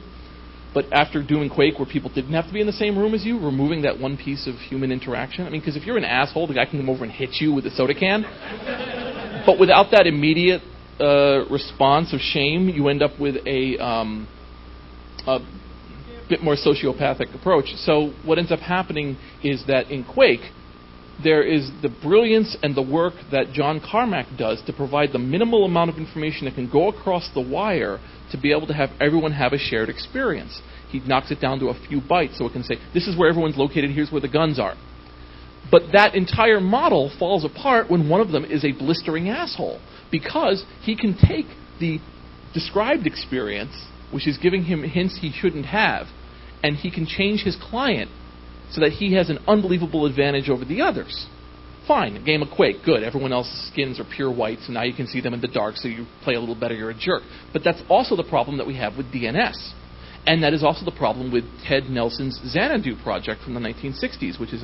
But after Doom and Quake, where people didn't have to be in the same room as you, removing that one piece of human interaction. I mean, because if you're an asshole, the guy can come over and hit you with a soda can. But without that immediate response of shame, you end up with a bit more sociopathic approach. So what ends up happening is that in Quake, there is the brilliance and the work that John Carmack does to provide the minimal amount of information that can go across the wire to be able to have everyone have a shared experience. He knocks it down to a few bytes so it can say, this is where everyone's located, here's where the guns are. But that entire model falls apart when one of them is a blistering asshole, because he can take the described experience, which is giving him hints he shouldn't have, and he can change his client so that he has an unbelievable advantage over the others. Fine, a game of Quake, good. Everyone else's skins are pure white, so now you can see them in the dark, so you play a little better, you're a jerk. But that's also the problem that we have with DNS. And that is also the problem with Ted Nelson's Xanadu project from the 1960s, which is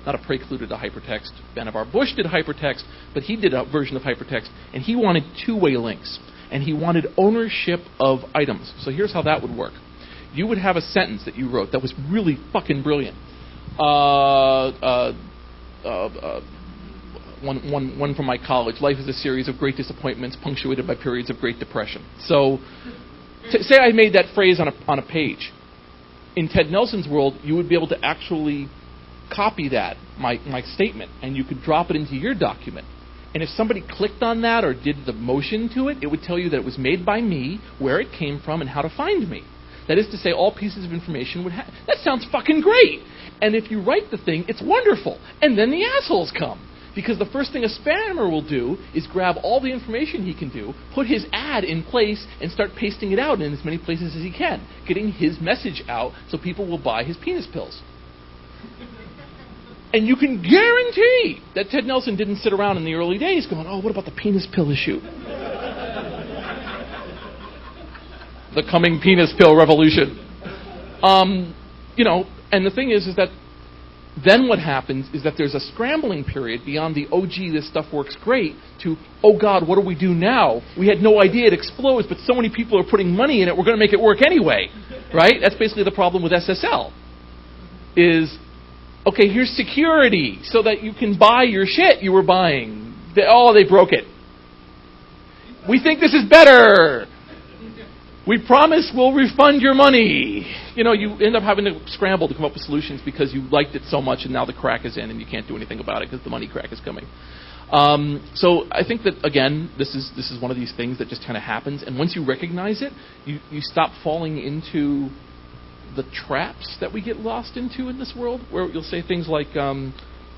not a prelude to hypertext. Vannevar Bush did hypertext, but he did a version of hypertext, and he wanted two-way links. And he wanted ownership of items. So here's how that would work. You would have a sentence that you wrote that was really fucking brilliant. One from my college. Life is a series of great disappointments punctuated by periods of great depression. So, say I made that phrase on a page. In Ted Nelson's world, you would be able to actually copy that, my statement, and you could drop it into your document. And if somebody clicked on that or did the motion to it, it would tell you that it was made by me, where it came from, and how to find me. That is to say, all pieces of information would have... That sounds fucking great! And if you write the thing, it's wonderful. And then the assholes come. Because the first thing a spammer will do is grab all the information he can do, put his ad in place, and start pasting it out in as many places as he can, getting his message out so people will buy his penis pills. And you can guarantee that Ted Nelson didn't sit around in the early days going, oh, what about the penis pill issue? The coming penis pill revolution. And the thing is that then what happens is that there's a scrambling period beyond the, oh, gee, this stuff works great, to, oh, God, what do we do now? We had no idea it explodes, but so many people are putting money in it, we're going to make it work anyway. Right? That's basically the problem with SSL. Is, okay, here's security so that you can buy your shit you were buying. They broke it. We think this is better. We promise we'll refund your money. You end up having to scramble to come up with solutions because you liked it so much and now the crack is in and you can't do anything about it because the money crack is coming. So I think that, again, this is one of these things that just kind of happens. And once you recognize it, you stop falling into the traps that we get lost into in this world, where you'll say things like,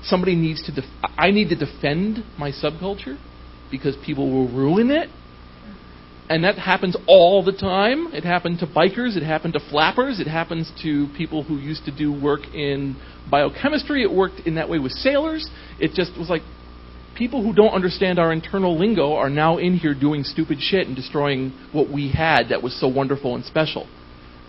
somebody needs to... I need to defend my subculture because people will ruin it. And that happens all the time. It happened to bikers. It happened to flappers. It happens to people who used to do work in biochemistry. It worked in that way with sailors. It just was like people who don't understand our internal lingo are now in here doing stupid shit and destroying what we had that was so wonderful and special.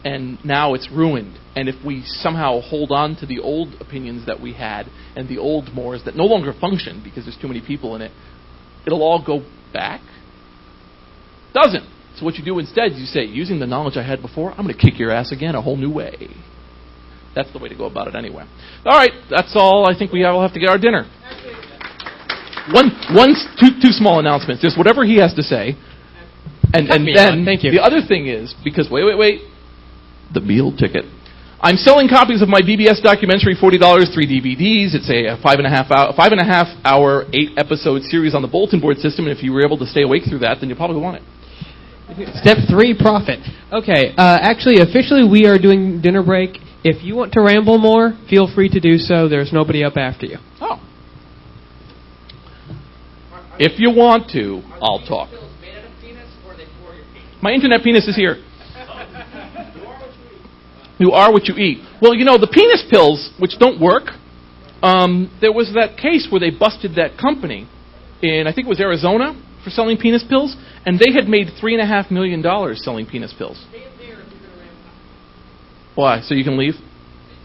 And now it's ruined. And if we somehow hold on to the old opinions that we had and the old mores that no longer function because there's too many people in it, it'll all go back. Doesn't. So what you do instead is you say, using the knowledge I had before, I'm going to kick your ass again a whole new way. That's the way to go about it anyway. All right, that's all. I think we all have to get our dinner. Two small announcements. Just whatever he has to say. And then thank you. The other thing is, because wait, the meal ticket. I'm selling copies of my BBS documentary, $40, 3 DVDs. It's a 5.5 hour, 8-episode series on the bulletin board system, and if you were able to stay awake through that, then you'll probably want it. Step 3, profit. Okay, actually, officially, we are doing dinner break. If you want to ramble more, feel free to do so. There's nobody up after you. Oh. If you want to, I'll talk. My internet penis is here. You are what you eat. Well, the penis pills, which don't work, there was that case where they busted that company in, I think it was Arizona, for selling penis pills, and they had made $3.5 million selling penis pills. Why? So you can leave?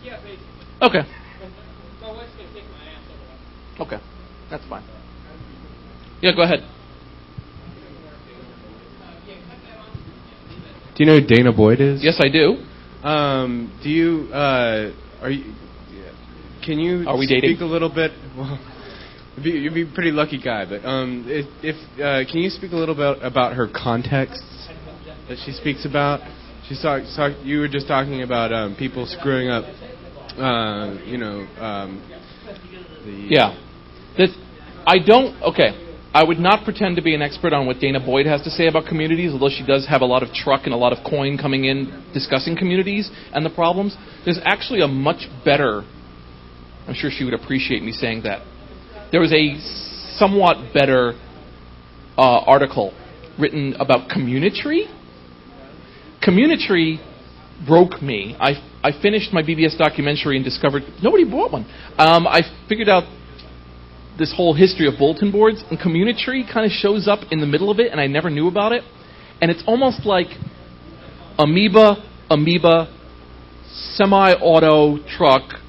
Yeah, basically. Okay. My wife's going to take my ass otherwise. Okay. That's fine. Yeah, go ahead. Do you know who Dana Boyd is? Yes, I do. Do you? Are you? Can you? Are we dating? Speak a little bit. Well, you'd be a pretty lucky guy, but if can you speak a little bit about her contexts that she speaks about? You were just talking about people screwing up. Yeah. I don't. Okay. I would not pretend to be an expert on what Dana Boyd has to say about communities, although she does have a lot of truck and a lot of coin coming in discussing communities and the problems. There's actually a much better, I'm sure she would appreciate me saying that, there was a somewhat better article written about community. Community broke me. I finished my BBS documentary and discovered nobody bought one. I figured out this whole history of bulletin boards, and community kind of shows up in the middle of it, and I never knew about it. And it's almost like amoeba, semi-auto truck,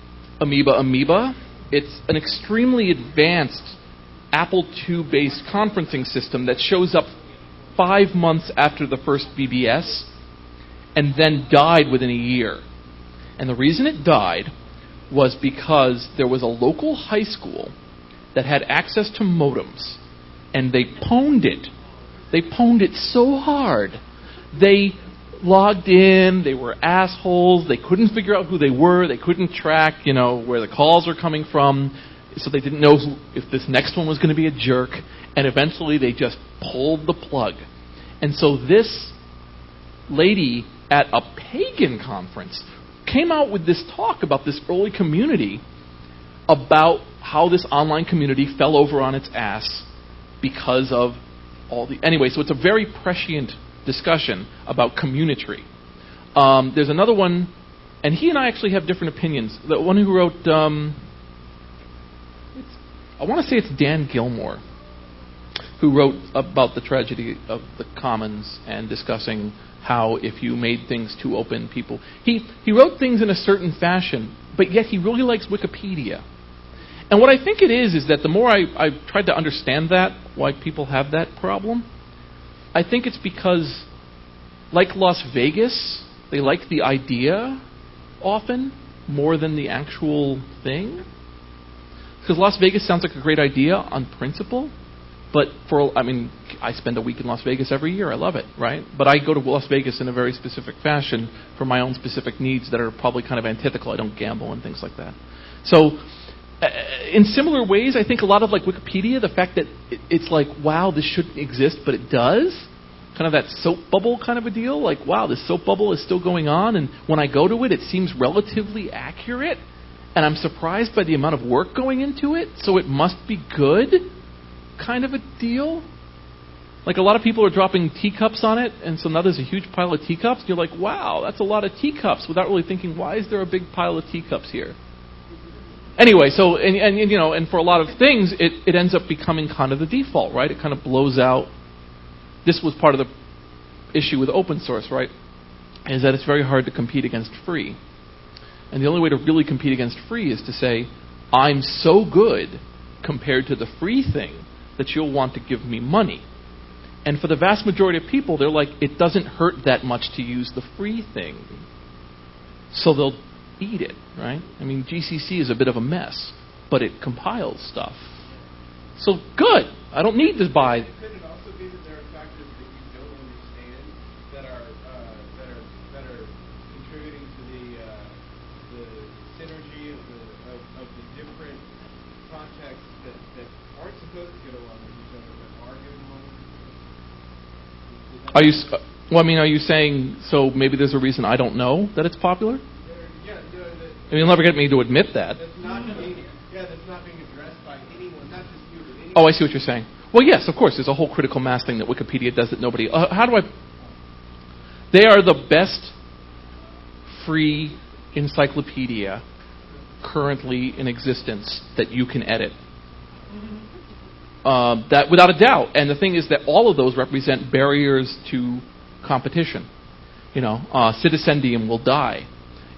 amoeba. It's an extremely advanced Apple II-based conferencing system that shows up 5 months after the first BBS and then died within a year. And the reason it died was because there was a local high school that had access to modems, and they pwned it. They pwned it so hard. They logged in, they were assholes, they couldn't figure out who they were, they couldn't track, where the calls were coming from, so they didn't know if this next one was going to be a jerk, and eventually they just pulled the plug. And so this lady at a pagan conference came out with this talk about this early community, about how this online community fell over on its ass because of all the... Anyway, so it's a very prescient discussion about community. There's another one, and he and I actually have different opinions. The one who wrote... I want to say it's Dan Gilmore, who wrote about the tragedy of the commons and discussing how if you made things too open, people... He wrote things in a certain fashion, but yet he really likes Wikipedia. And what I think it is that the more I've tried to understand that, why people have that problem, I think it's because, like Las Vegas, they like the idea often more than the actual thing. Because Las Vegas sounds like a great idea on principle, but I spend a week in Las Vegas every year. I love it, right? But I go to Las Vegas in a very specific fashion for my own specific needs that are probably kind of antithetical. I don't gamble and things like that. So... in similar ways, I think a lot of like Wikipedia, the fact that it's like, wow, this shouldn't exist, but it does, kind of that soap bubble kind of a deal, like, wow, this soap bubble is still going on, and when I go to it, it seems relatively accurate, and I'm surprised by the amount of work going into it, so it must be good, kind of a deal. Like a lot of people are dropping teacups on it, and so now there's a huge pile of teacups, and you're like, wow, that's a lot of teacups, without really thinking, why is there a big pile of teacups here? Anyway, so and for a lot of things, it ends up becoming kind of the default, right? It kind of blows out. This was part of the issue with open source, right? Is that it's very hard to compete against free, and the only way to really compete against free is to say, I'm so good compared to the free thing that you'll want to give me money. And for the vast majority of people, they're like, it doesn't hurt that much to use the free thing, so they'll eat it, right? I mean, GCC is a bit of a mess, but it compiles stuff. So good. I don't need to buy. Could it also be that there are factors that you don't understand that are contributing to the synergy of the different contexts that aren't supposed to get along with each other but are getting along with each other? Are you saying so? Maybe there's a reason I don't know that it's popular. You'll never get me to admit that. That's not being addressed by anyone, not just you, but anyone. Oh, I see what you're saying. Well, yes, of course. There's a whole critical mass thing that Wikipedia does that nobody... They are the best free encyclopedia currently in existence that you can edit. That without a doubt. And the thing is that all of those represent barriers to competition. Citizendium will die.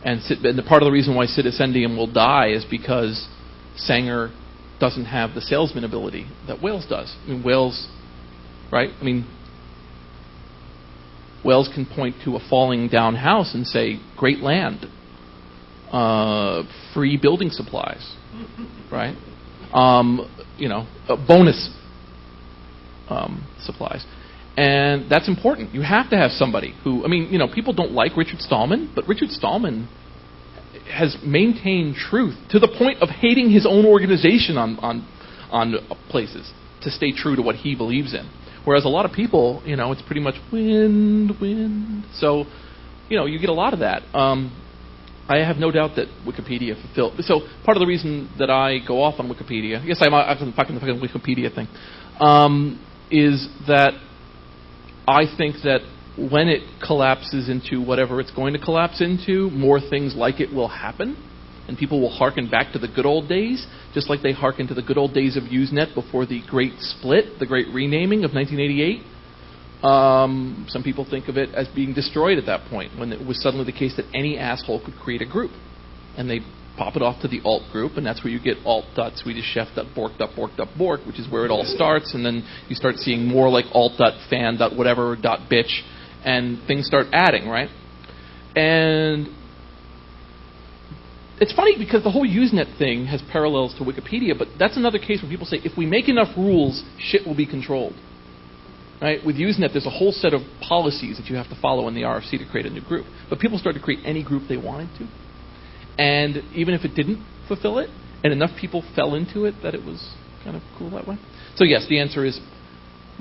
And the part of the reason why Citizendium will die is because Sanger doesn't have the salesman ability that Wales does. Wales, right? Wales can point to a falling down house and say, great land, free building supplies, right? Bonus supplies. And that's important. You have to have somebody who, people don't like Richard Stallman, but Richard Stallman has maintained truth to the point of hating his own organization on places to stay true to what he believes in. Whereas a lot of people, it's pretty much wind. So, you get a lot of that. I have no doubt that Wikipedia fulfilled. So part of the reason that I go off on Wikipedia, yes, I'm fucking Wikipedia thing, is that I think that when it collapses into whatever it's going to collapse into, more things like it will happen, and people will hearken back to the good old days, just like they hearken to the good old days of Usenet before the great split, the great renaming of 1988. Some people think of it as being destroyed at that point, when it was suddenly the case that any asshole could create a group. And they pop it off to the alt group, and that's where you get alt.swedishchef.bork.bork.bork, which is where it all starts, and then you start seeing more like alt.fan.whatever.bitch, and things start adding, right? And it's funny because the whole Usenet thing has parallels to Wikipedia, but that's another case where people say, if we make enough rules, shit will be controlled. Right? With Usenet, there's a whole set of policies that you have to follow in the RFC to create a new group. But people started to create any group they wanted to. And even if it didn't fulfill it, and enough people fell into it that it was kind of cool that way. So yes, the answer is,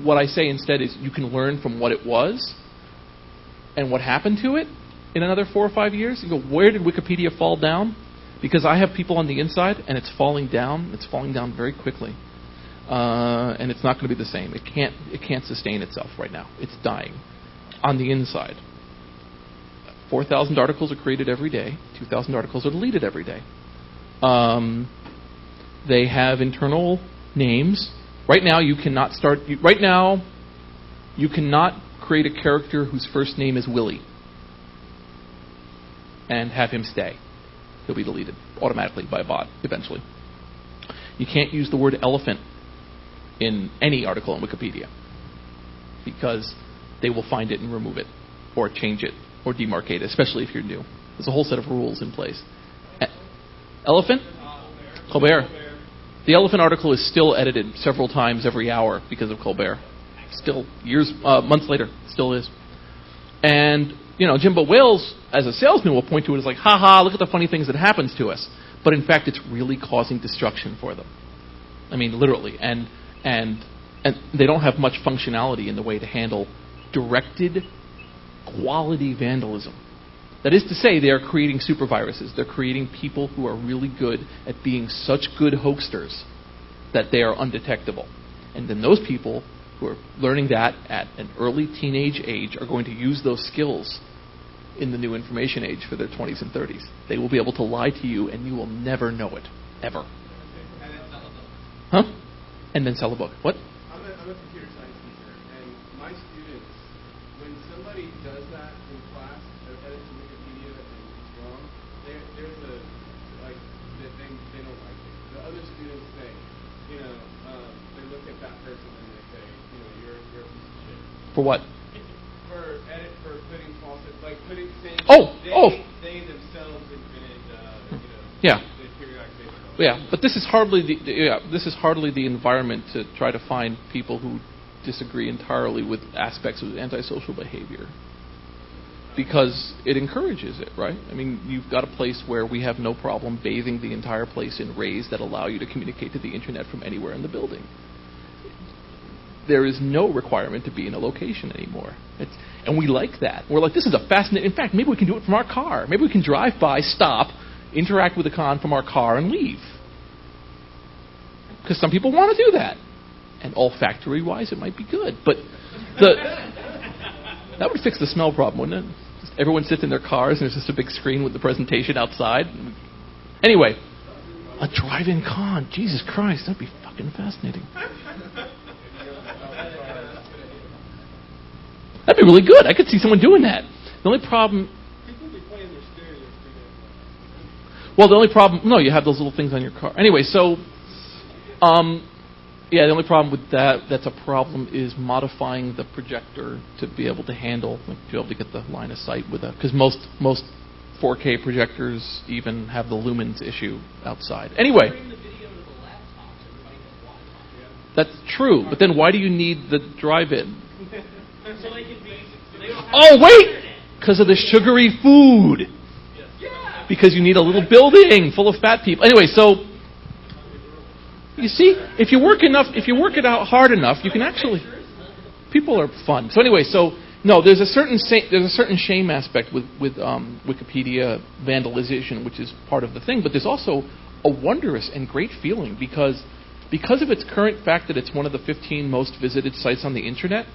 what I say instead is you can learn from what it was and what happened to it in another 4 or 5 years. You go, where did Wikipedia fall down? Because I have people on the inside, and it's falling down. It's falling down very quickly. And it's not going to be the same. It can't sustain itself right now. It's dying on the inside. 4,000 articles are created every day. 2,000 articles are deleted every day. They have internal names. Right now, you cannot create a character whose first name is Willie and have him stay. He'll be deleted automatically by a bot eventually. You can't use the word elephant in any article on Wikipedia because they will find it and remove it or change it or demarcate it, especially if you're new. There's a whole set of rules in place. Elephant? Colbert. The elephant article is still edited several times every hour because of Colbert. Still, months later, still is. And, Jimbo Wales, as a salesman, will point to it as like, ha, look at the funny things that happens to us. But in fact, it's really causing destruction for them. Literally. And they don't have much functionality in the way to handle directed quality vandalism. That is to say, they are creating super viruses. They're creating people who are really good at being such good hoaxsters that they are undetectable. And then those people who are learning that at an early teenage age are going to use those skills in the new information age for their 20s and 30s. They will be able to lie to you and you will never know it. Ever. And then sell a book. Huh? And then sell a book. What? I'm a computer science teacher, and my students, when somebody does that in class, edits Wikipedia and it's wrong, they don't like it. The other students say, they look at that person and they say, you're a piece of shit. For what? For putting false, saying they themselves invented, yeah. the periodic table. Yeah, but this is hardly the environment to try to find people who disagree entirely with aspects of antisocial behavior, because it encourages it, right? You've got a place where we have no problem bathing the entire place in rays that allow you to communicate to the internet from anywhere in the building. There is no requirement to be in a location anymore. And we like that. We're like, this is a fascinating... In fact, maybe we can do it from our car. Maybe we can drive by, stop, interact with the con from our car, and leave. Because some people want to do that. And olfactory-wise, it might be good. But that would fix the smell problem, wouldn't it? Just everyone sits in their cars and there's just a big screen with the presentation outside. Anyway, a drive-in con. Jesus Christ, that'd be fucking fascinating. That'd be really good. I could see someone doing that. The only problem... Well, the only problem... No, you have those little things on your car. Anyway, so... the only problem with that's a problem, is modifying the projector to be able to handle, like, to be able to get the line of sight with because most 4K projectors even have the lumens issue outside. Anyway, that's true. But then why do you need the drive-in? Oh wait, because of the sugary food. Because you need a little building full of fat people. Anyway, so. You see, if you work it out hard enough, you can actually. People are fun. So anyway, no, there's a certain shame aspect with Wikipedia vandalization, which is part of the thing. But there's also a wondrous and great feeling because of its current fact that it's one of the 15 most visited sites on the internet.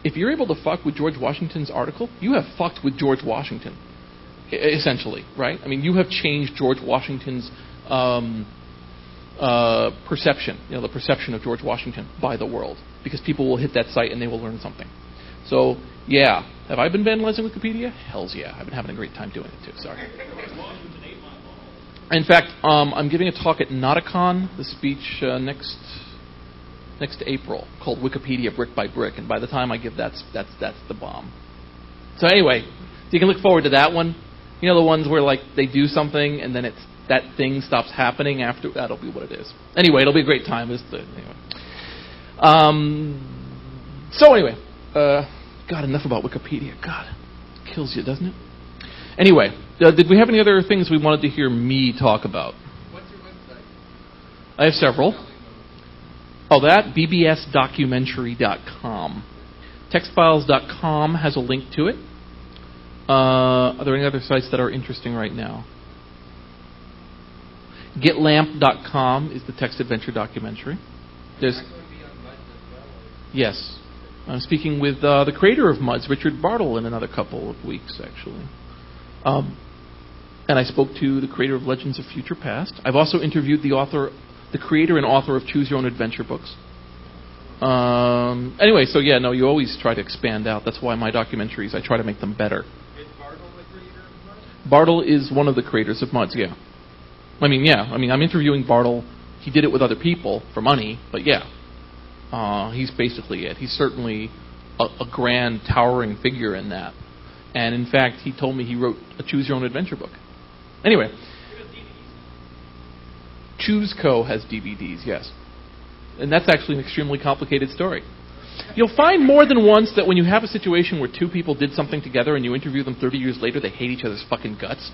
If you're able to fuck with George Washington's article, you have fucked with George Washington, essentially, right? I mean, you have changed George Washington's. Perception, the perception of George Washington by the world, because people will hit that site and they will learn something. So, yeah. Have I been vandalizing Wikipedia? Hells yeah. I've been having a great time doing it too. Sorry. In fact, I'm giving a talk at Nauticon, the speech next April, called Wikipedia Brick by Brick, and by the time I give that's the bomb. So anyway, you can look forward to that one. You know, the ones where like they do something and then that thing stops happening after. That'll be what it is. Anyway, it'll be a great time. So anyway, God, enough about Wikipedia. God, it kills you, doesn't it? Anyway, did we have any other things we wanted to hear me talk about? What's your website? I have several. Oh, that bbsdocumentary.com. Textfiles.com has a link to it. Are there any other sites that are interesting right now? Getlamp.com is the text adventure documentary. Yes. I'm speaking with the creator of MUDs, Richard Bartle, in another couple of weeks, actually. And I spoke to the creator of Legends of Future Past. I've also interviewed the creator and author of Choose Your Own Adventure books. Anyway, so yeah, no, you always try to expand out. That's why my documentaries, I try to make them better. Is Bartle the creator of MUDs? Bartle is one of the creators of MUDs, yeah. I'm interviewing Bartle. He did it with other people for money, but yeah. He's basically it. He's certainly a grand, towering figure in that. And in fact, he told me he wrote a Choose Your Own Adventure book. Anyway. Choose Co. has DVDs, yes. And that's actually an extremely complicated story. You'll find more than once that when you have a situation where two people did something together and you interview them 30 years later, they hate each other's fucking guts.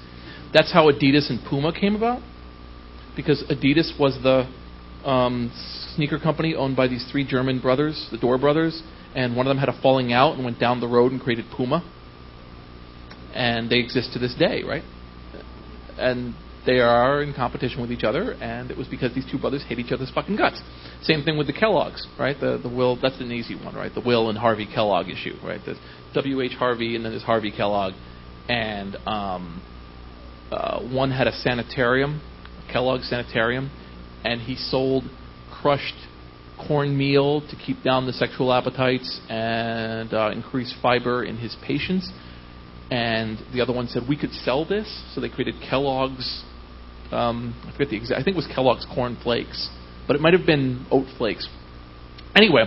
That's how Adidas and Puma came about. Because Adidas was the sneaker company owned by these three German brothers, the Dorr brothers, and one of them had a falling out and went down the road and created Puma. And they exist to this day, right? And they are in competition with each other, and it was because these two brothers hate each other's fucking guts. Same thing with the Kellogg's, right? The Will, that's an easy one, right? The Will and Harvey Kellogg issue, right? There's W.H. Harvey and then there's Harvey Kellogg, and one had a sanitarium, a Kellogg sanitarium, and he sold crushed cornmeal to keep down the sexual appetites and increase fiber in his patients. And the other one said, we could sell this. So they created Kellogg's, I forget the exact, I think it was Kellogg's Corn Flakes, but it might have been Oat Flakes. Anyway,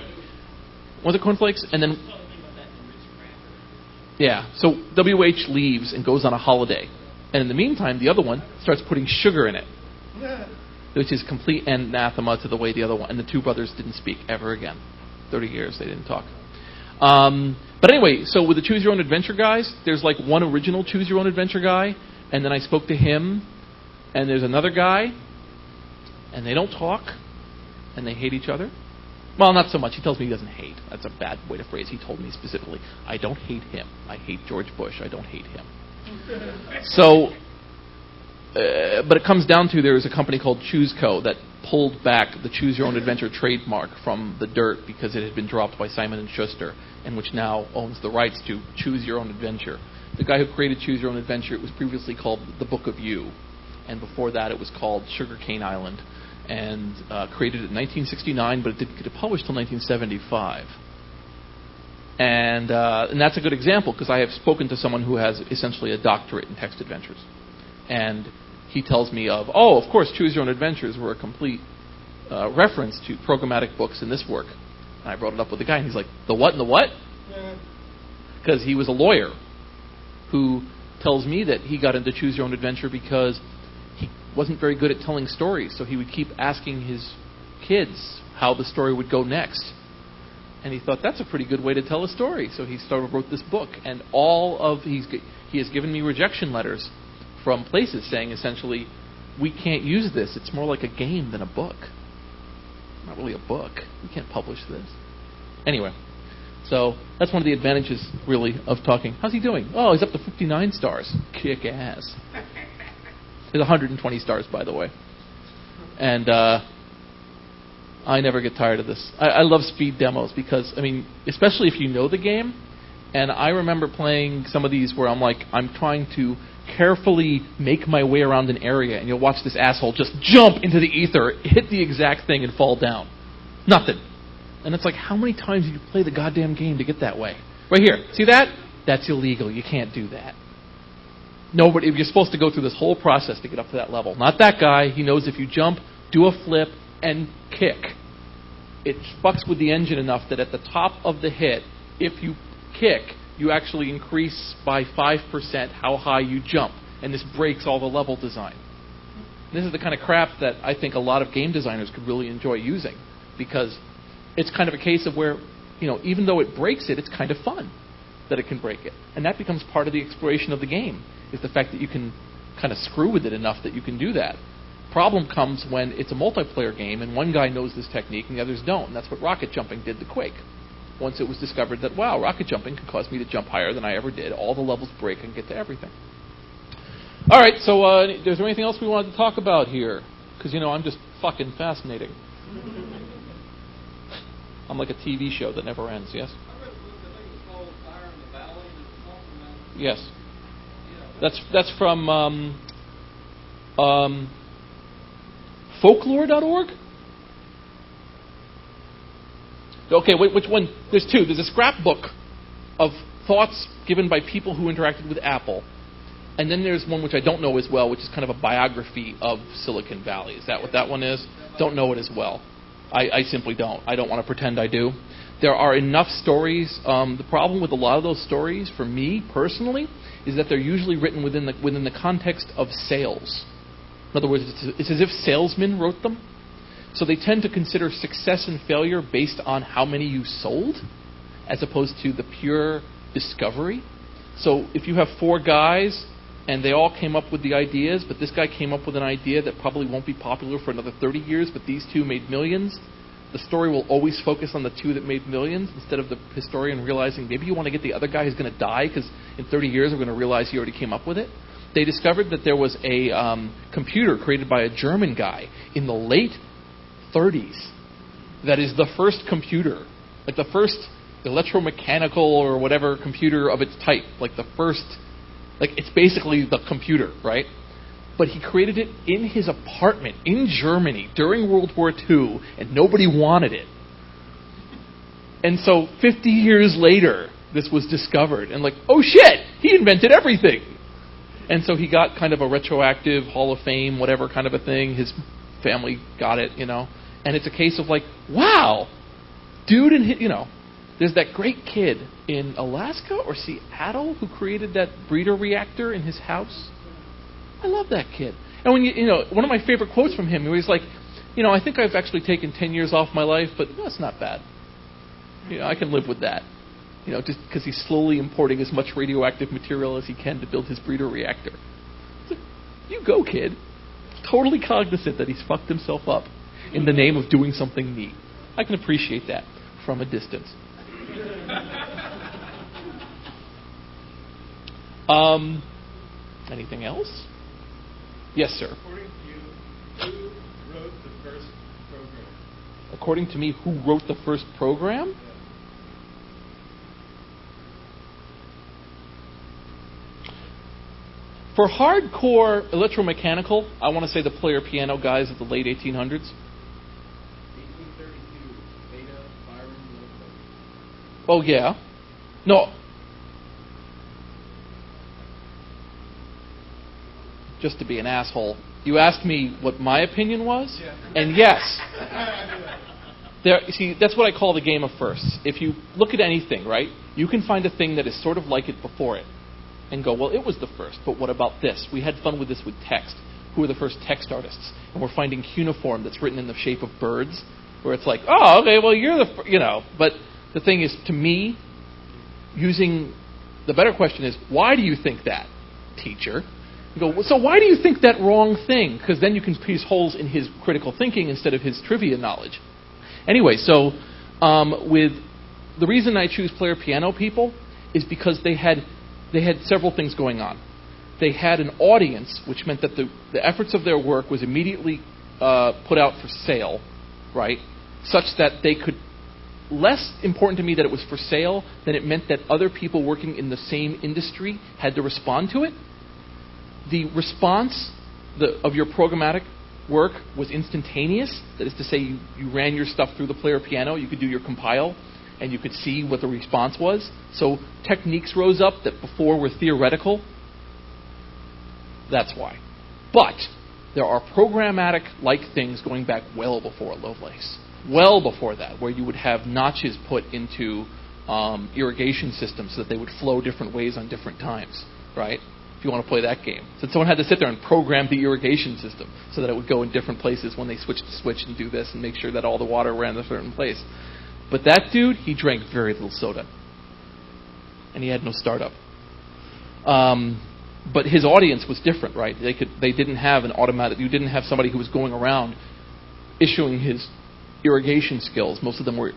was it Corn Flakes? And then, yeah, so WH leaves and goes on a holiday. And in the meantime, the other one starts putting sugar in it, which is complete anathema to the way the other one, and the two brothers didn't speak ever again. 30 years they didn't talk. But anyway, so with the Choose Your Own Adventure guys, there's like one original Choose Your Own Adventure guy, and then I spoke to him, and there's another guy, and they don't talk, and they hate each other. Well, not so much. He tells me he doesn't hate. That's a bad way to phrase. He told me specifically, I don't hate him. I hate George Bush. I don't hate him. So, but it comes down to there is a company called Choose Co. that pulled back the Choose Your Own Adventure trademark from the dirt because it had been dropped by Simon & Schuster, and which now owns the rights to Choose Your Own Adventure. The guy who created Choose Your Own Adventure, it was previously called The Book of You, and before that it was called Sugarcane Island, and created it in 1969, but it didn't get published until 1975. And that's a good example, because I have spoken to someone who has essentially a doctorate in text adventures. And he tells me of course, Choose Your Own Adventures were a complete reference to programmatic books in this work. And I brought it up with the guy, and he's like, the what and the what? Because he was a lawyer who tells me that he got into Choose Your Own Adventure because he wasn't very good at telling stories, so he would keep asking his kids how the story would go next. And he thought, that's a pretty good way to tell a story. So he wrote this book, and he has given me rejection letters from places saying, essentially, we can't use this. It's more like a game than a book. Not really a book. We can't publish this. Anyway, so that's one of the advantages, really, of talking. How's he doing? Oh, he's up to 59 stars. Kick ass. There's 120 stars, by the way. And I never get tired of this. I love speed demos because, especially if you know the game. And I remember playing some of these where I'm trying to carefully make my way around an area, and you'll watch this asshole just jump into the ether, hit the exact thing, and fall down. Nothing. And it's like, how many times did you play the goddamn game to get that way? Right here. See that? That's illegal. You can't do that. Nobody. You're supposed to go through this whole process to get up to that level. Not that guy. He knows if you jump, do a flip, and kick, it fucks with the engine enough that at the top of the hit, if you kick, you actually increase by 5% how high you jump. And this breaks all the level design. This is the kind of crap that I think a lot of game designers could really enjoy using, because it's kind of a case of where, even though it breaks it, it's kind of fun that it can break it. And that becomes part of the exploration of the game, is the fact that you can kind of screw with it enough that you can do that. Problem comes when it's a multiplayer game and one guy knows this technique and the others don't. And that's what rocket jumping did to Quake. Once it was discovered that, wow, rocket jumping can cause me to jump higher than I ever did. All the levels break and get to everything. All right, so is there anything else we wanted to talk about here? Because, I'm just fucking fascinating. I'm like a TV show that never ends, yes? Yes. That's from folklore.org? Okay, wait, which one? There's two. There's a scrapbook of thoughts given by people who interacted with Apple. And then there's one which I don't know as well, which is kind of a biography of Silicon Valley. Is that what that one is? Don't know it as well. I simply don't. I don't want to pretend I do. There are enough stories. The problem with a lot of those stories, for me personally, is that they're usually written within the context of sales. In other words, it's as if salesmen wrote them. So they tend to consider success and failure based on how many you sold, as opposed to the pure discovery. So if you have 4 guys and they all came up with the ideas, but this guy came up with an idea that probably won't be popular for another 30 years, but these 2 made millions, the story will always focus on the 2 that made millions, instead of the historian realizing maybe you want to get the other guy who's going to die because in 30 years we're going to realize he already came up with it. They discovered that there was a computer created by a German guy in the late 30s that is the first computer, like the first electromechanical or whatever computer of its type, like the first, like it's basically the computer, right? But he created it in his apartment in Germany during World War II, and nobody wanted it. And so 50 years later, this was discovered, and like, oh shit, he invented everything. And so he got kind of a retroactive Hall of Fame, whatever kind of a thing. His family got it, And it's a case of like, wow, dude, there's that great kid in Alaska or Seattle who created that breeder reactor in his house. I love that kid. And when one of my favorite quotes from him, he was like, I think I've actually taken 10 years off my life, but that's not bad. I can live with that. Just because he's slowly importing as much radioactive material as he can to build his breeder reactor. You go, kid. Totally cognizant that he's fucked himself up in the name of doing something neat. I can appreciate that from a distance. Anything else? Yes, sir. According to you, who wrote the first according to me, who wrote the first program? For hardcore electromechanical, I want to say the player piano guys of the late 1800s. 1832, Beta, Byron, Wilson. Oh, yeah. No. Just to be an asshole, you asked me what my opinion was? Yeah. And yes. See, that's what I call the game of firsts. If you look at anything, right, you can find a thing that is sort of like it before it and go, well, it was the first, but what about this? We had fun with this with text. Who are the first text artists? And we're finding cuneiform that's written in the shape of birds, where it's like, oh, okay, well, you're the, But the thing is, to me, the better question is, why do you think that, teacher? You go, well, so why do you think that wrong thing? Because then you can piece holes in his critical thinking instead of his trivia knowledge. Anyway, so with the reason I choose player piano people is because they had several things going on. They had an audience, which meant that the efforts of their work was immediately put out for sale, right? Such that they could, less important to me that it was for sale than it meant that other people working in the same industry had to respond to it. The response of your programmatic work was instantaneous. That is to say, you ran your stuff through the player piano. You could do your compile, and you could see what the response was. So techniques rose up that before were theoretical. That's why. But there are programmatic-like things going back well before Lovelace. Well before that, where you would have notches put into irrigation systems so that they would flow different ways on different times, right? If you want to play that game. So someone had to sit there and program the irrigation system so that it would go in different places when they switched the switch and do this and make sure that all the water ran a certain place. But that dude, he drank very little soda. And he had no startup. But his audience was different, right? They didn't have an automatic... You didn't have somebody who was going around issuing his irrigation skills. Most of them were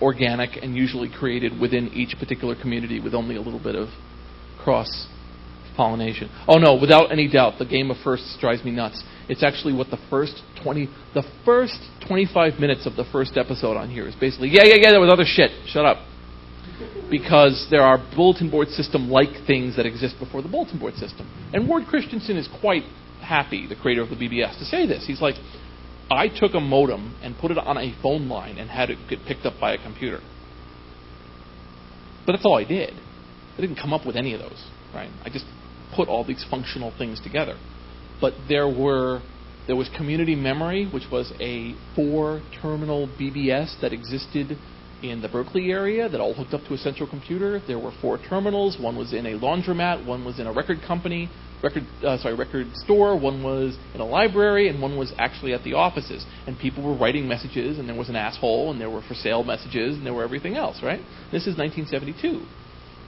organic and usually created within each particular community with only a little bit of cross-pollination. Oh, no, without any doubt, the game of firsts drives me nuts. It's actually what the first 25 minutes of the first episode on here is basically, yeah, there was other shit. Shut up. Because there are bulletin board system-like things that exist before the bulletin board system. And Ward Christensen is quite happy, the creator of the BBS, to say this. He's like, I took a modem and put it on a phone line and had it get picked up by a computer. But that's all I did. I didn't come up with any of those, right? I just put all these functional things together. But there was Community Memory, which was a 4-terminal BBS that existed in the Berkeley area that all hooked up to a central computer. There were 4 terminals. One was in a laundromat, one was in a record store, one was in a library, and one was actually at the offices. And people were writing messages, and there was an asshole, and there were for sale messages, and there were everything else, right? This is 1972.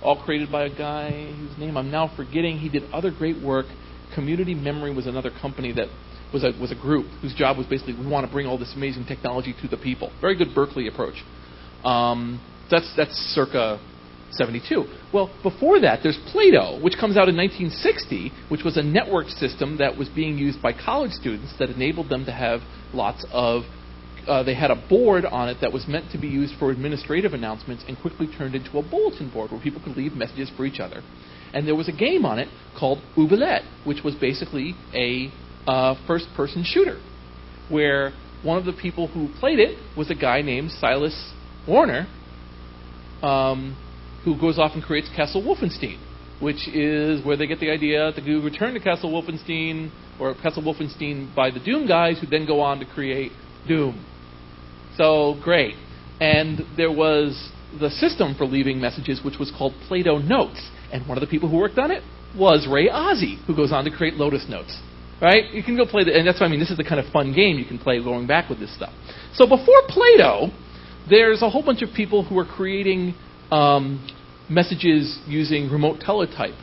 All created by a guy whose name I'm now forgetting. He did other great work. Community Memory was another company that was a group whose job was basically, we want to bring all this amazing technology to the people. Very good Berkeley approach. That's circa 72. Well, before that, there's Plato, which comes out in 1960, which was a network system that was being used by college students that enabled them to have lots of... they had a board on it that was meant to be used for administrative announcements and quickly turned into a bulletin board where people could leave messages for each other. And there was a game on it called Oubliette, which was basically a first-person shooter, where one of the people who played it was a guy named Silas Warner, who goes off and creates Castle Wolfenstein, which is where they get the idea to do Return to Castle Wolfenstein, or Castle Wolfenstein by the Doom guys, who then go on to create Doom. So, great. And there was the system for leaving messages, which was called Plato Notes, and one of the people who worked on it was Ray Ozzie, who goes on to create Lotus Notes. Right? You can go play and that's what I mean. This is the kind of fun game you can play going back with this stuff. So before Plato, there's a whole bunch of people who are creating messages using remote teletype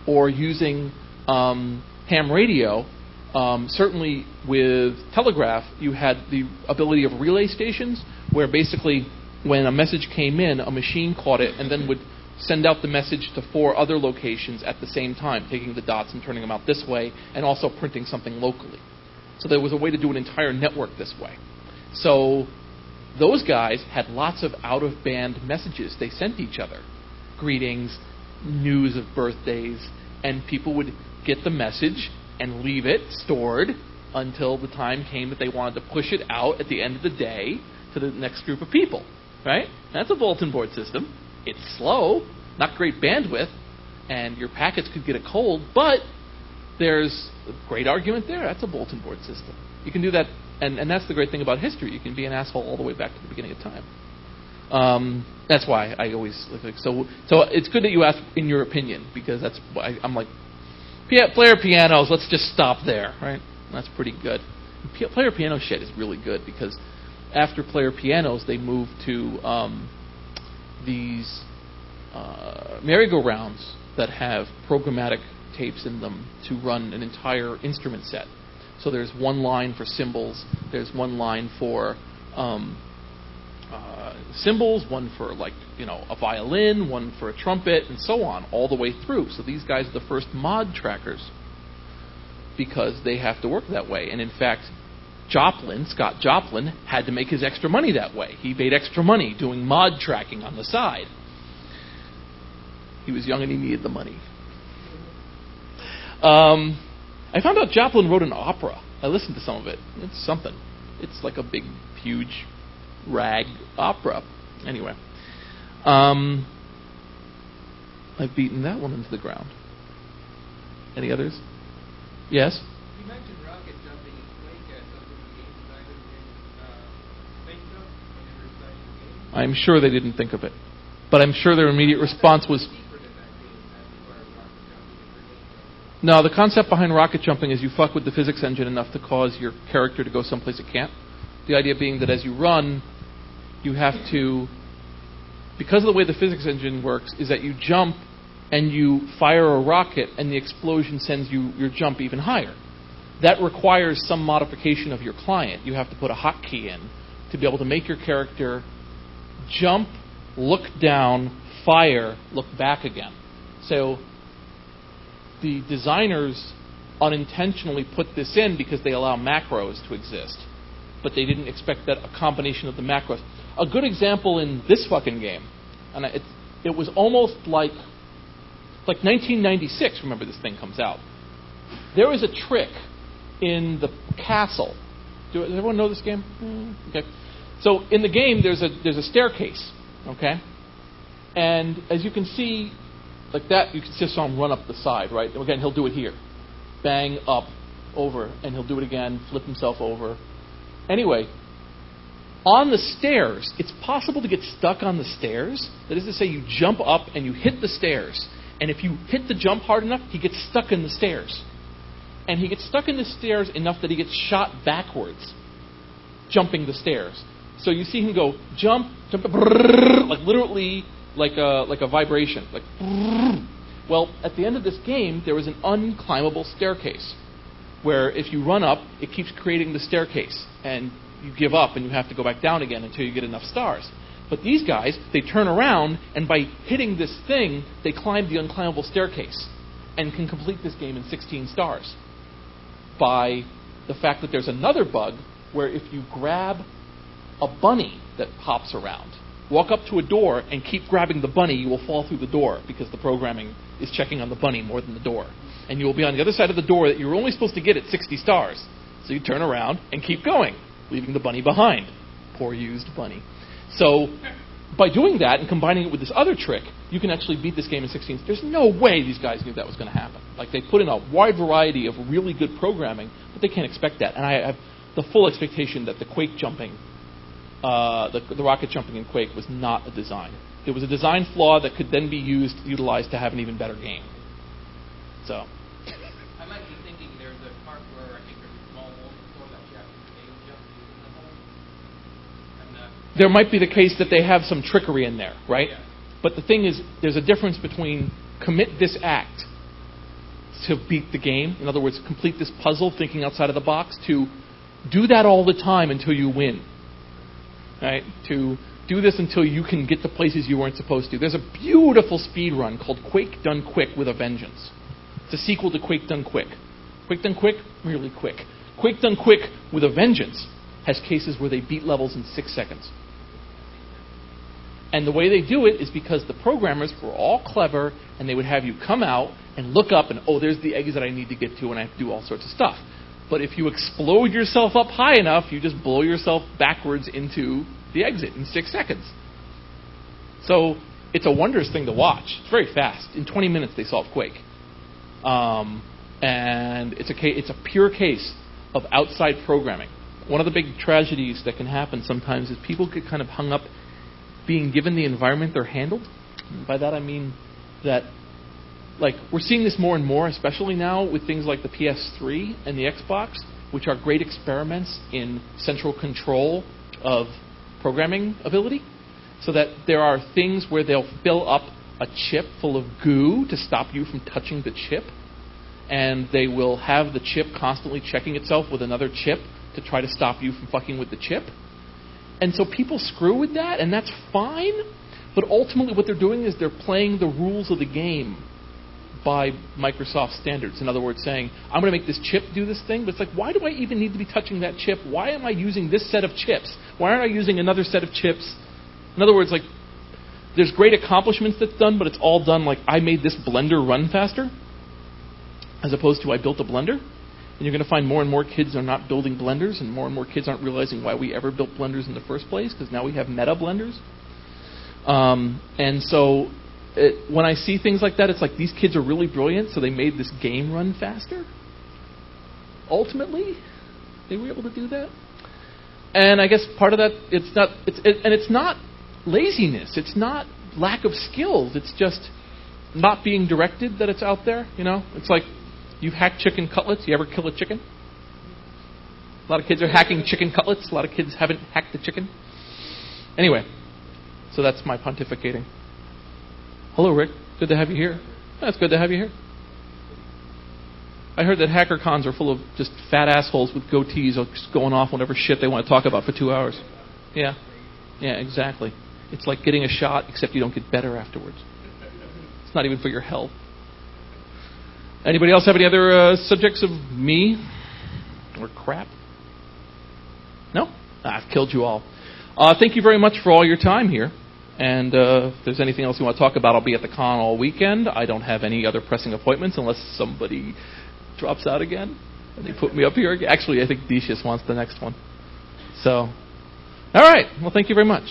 or using ham radio. Certainly with telegraph, you had the ability of relay stations where basically when a message came in, a machine caught it and then would send out the message to 4 other locations at the same time, taking the dots and turning them out this way, and also printing something locally. So there was a way to do an entire network this way. So Those guys had lots of out-of-band messages they sent each other. Greetings, news of birthdays, and people would get the message and leave it stored until the time came that they wanted to push it out at the end of the day to the next group of people, right? That's a bulletin board system. It's slow, not great bandwidth, and your packets could get a cold, but there's a great argument there. That's a bulletin board system. You can do that, and that's the great thing about history. You can be an asshole all the way back to the beginning of time. That's why I always like so it's good that you ask in your opinion, because that's why I'm like, player pianos, let's just stop there, right? That's pretty good. Player piano shit is really good, because after player pianos, they moved to these merry-go-rounds that have programmatic tapes in them to run an entire instrument set. So there's one line for cymbals, there's one line for cymbals, one for a violin, one for a trumpet, and so on, all the way through. So these guys are the first mod trackers because they have to work that way. And in fact, Scott Joplin, had to make his extra money that way. He made extra money doing mod tracking on the side. He was young and he needed the money. I found out Joplin wrote an opera. I listened to some of it. It's something. It's like a big, huge rag opera. Anyway. I've beaten that one into the ground. Any others? Yes? You mentioned rocket jumping in Quake as something the game designers didn't think of when they were designing the game. I'm sure they didn't think of it. But I'm sure their immediate response was... No, the concept behind rocket jumping is you fuck with the physics engine enough to cause your character to go someplace it can't. The idea being that as you run, you have to... Because of the way the physics engine works, is that you jump and you fire a rocket and the explosion sends your jump even higher. That requires some modification of your client. You have to put a hotkey in to be able to make your character jump, look down, fire, look back again. So the designers unintentionally put this in because they allow macros to exist. But they didn't expect that a combination of the macros. A good example in this fucking game, and it was almost like 1996, remember this thing comes out. There was a trick in the castle. Does everyone know this game? Okay. So in the game, there's a staircase, okay? And as you can see, like that, you can see someone run up the side, right? And again, he'll do it here. Bang, up, over, and he'll do it again, flip himself over. Anyway, on the stairs, it's possible to get stuck on the stairs. That is to say, you jump up and you hit the stairs. And if you hit the jump hard enough, he gets stuck in the stairs. And he gets stuck in the stairs enough that he gets shot backwards, jumping the stairs. So you see him go, jump, brrr, like literally like a vibration. Like, brrr. Well, at the end of this game, there was an unclimbable staircase where if you run up, it keeps creating the staircase. And you give up and you have to go back down again until you get enough stars. But these guys, they turn around, and by hitting this thing, they climb the unclimbable staircase and can complete this game in 16 stars. By the fact that there's another bug where if you grab a bunny that pops around, walk up to a door and keep grabbing the bunny, you will fall through the door because the programming is checking on the bunny more than the door. And you will be on the other side of the door that you're only supposed to get at 60 stars. So you turn around and keep going, leaving the bunny behind. Poor used bunny. So by doing that and combining it with this other trick, you can actually beat this game in 16. There's no way these guys knew that was going to happen. Like, they put in a wide variety of really good programming, but they can't expect that. And I have the full expectation that the Quake jumping, the rocket jumping in Quake was not a design. There was a design flaw that could then be utilized to have an even better game. So. I might be thinking there's a part where I think there's a small hole before that you have to jump in the hole. There might be the case that they have some trickery in there, right? Yeah. But the thing is, there's a difference between commit this act to beat the game, in other words, complete this puzzle thinking outside of the box, to do that all the time until you win, right? To do this until you can get to places you weren't supposed to. There's a beautiful speed run called Quake Done Quick with a Vengeance. It's a sequel to Quake Done Quick. Quake Done Quick, really quick. Quake Done Quick with a Vengeance has cases where they beat levels in 6 seconds. And the way they do it is because the programmers were all clever, and they would have you come out and look up and, oh, there's the exit that I need to get to, and I have to do all sorts of stuff. But if you explode yourself up high enough, you just blow yourself backwards into the exit in 6 seconds. So it's a wondrous thing to watch. It's very fast. In 20 minutes, they solved Quake. And it's a pure case of outside programming. One of the big tragedies that can happen sometimes is people get kind of hung up being given the environment they're handled. And by that I mean that, like, we're seeing this more and more, especially now with things like the PS3 and the Xbox, which are great experiments in central control of programming ability, so that there are things where they'll fill up a chip full of goo to stop you from touching the chip, and they will have the chip constantly checking itself with another chip to try to stop you from fucking with the chip. And so people screw with that, and that's fine, but ultimately what they're doing is they're playing the rules of the game by Microsoft standards. In other words, saying, I'm going to make this chip do this thing, but it's like, why do I even need to be touching that chip? Why am I using this set of chips? Why aren't I using another set of chips? In other words, like, there's great accomplishments that's done, but it's all done like, I made this blender run faster, as opposed to I built a blender. And you're going to find more and more kids are not building blenders, and more kids aren't realizing why we ever built blenders in the first place, because now we have meta blenders. And so when I see things like that, it's like these kids are really brilliant, so they made this game run faster. Ultimately, they were able to do that. And I guess part of that, it's not laziness. It's not lack of skills. It's just not being directed that it's out there. You know, it's like, you've hacked chicken cutlets. You ever kill a chicken? A lot of kids are hacking chicken cutlets. A lot of kids haven't hacked the chicken. Anyway, so that's my pontificating. Hello, Rick. Good to have you here. It's good to have you here. I heard that hacker cons are full of just fat assholes with goatees just going off whatever shit they want to talk about for 2 hours. Yeah, exactly. It's like getting a shot, except you don't get better afterwards. It's not even for your health. Anybody else have any other subjects of me or crap? No? I've killed you all. Thank you very much for all your time here. And if there's anything else you want to talk about, I'll be at the con all weekend. I don't have any other pressing appointments unless somebody drops out again and they put me up here again. Actually, I think Decius wants the next one. So, all right. Well, thank you very much.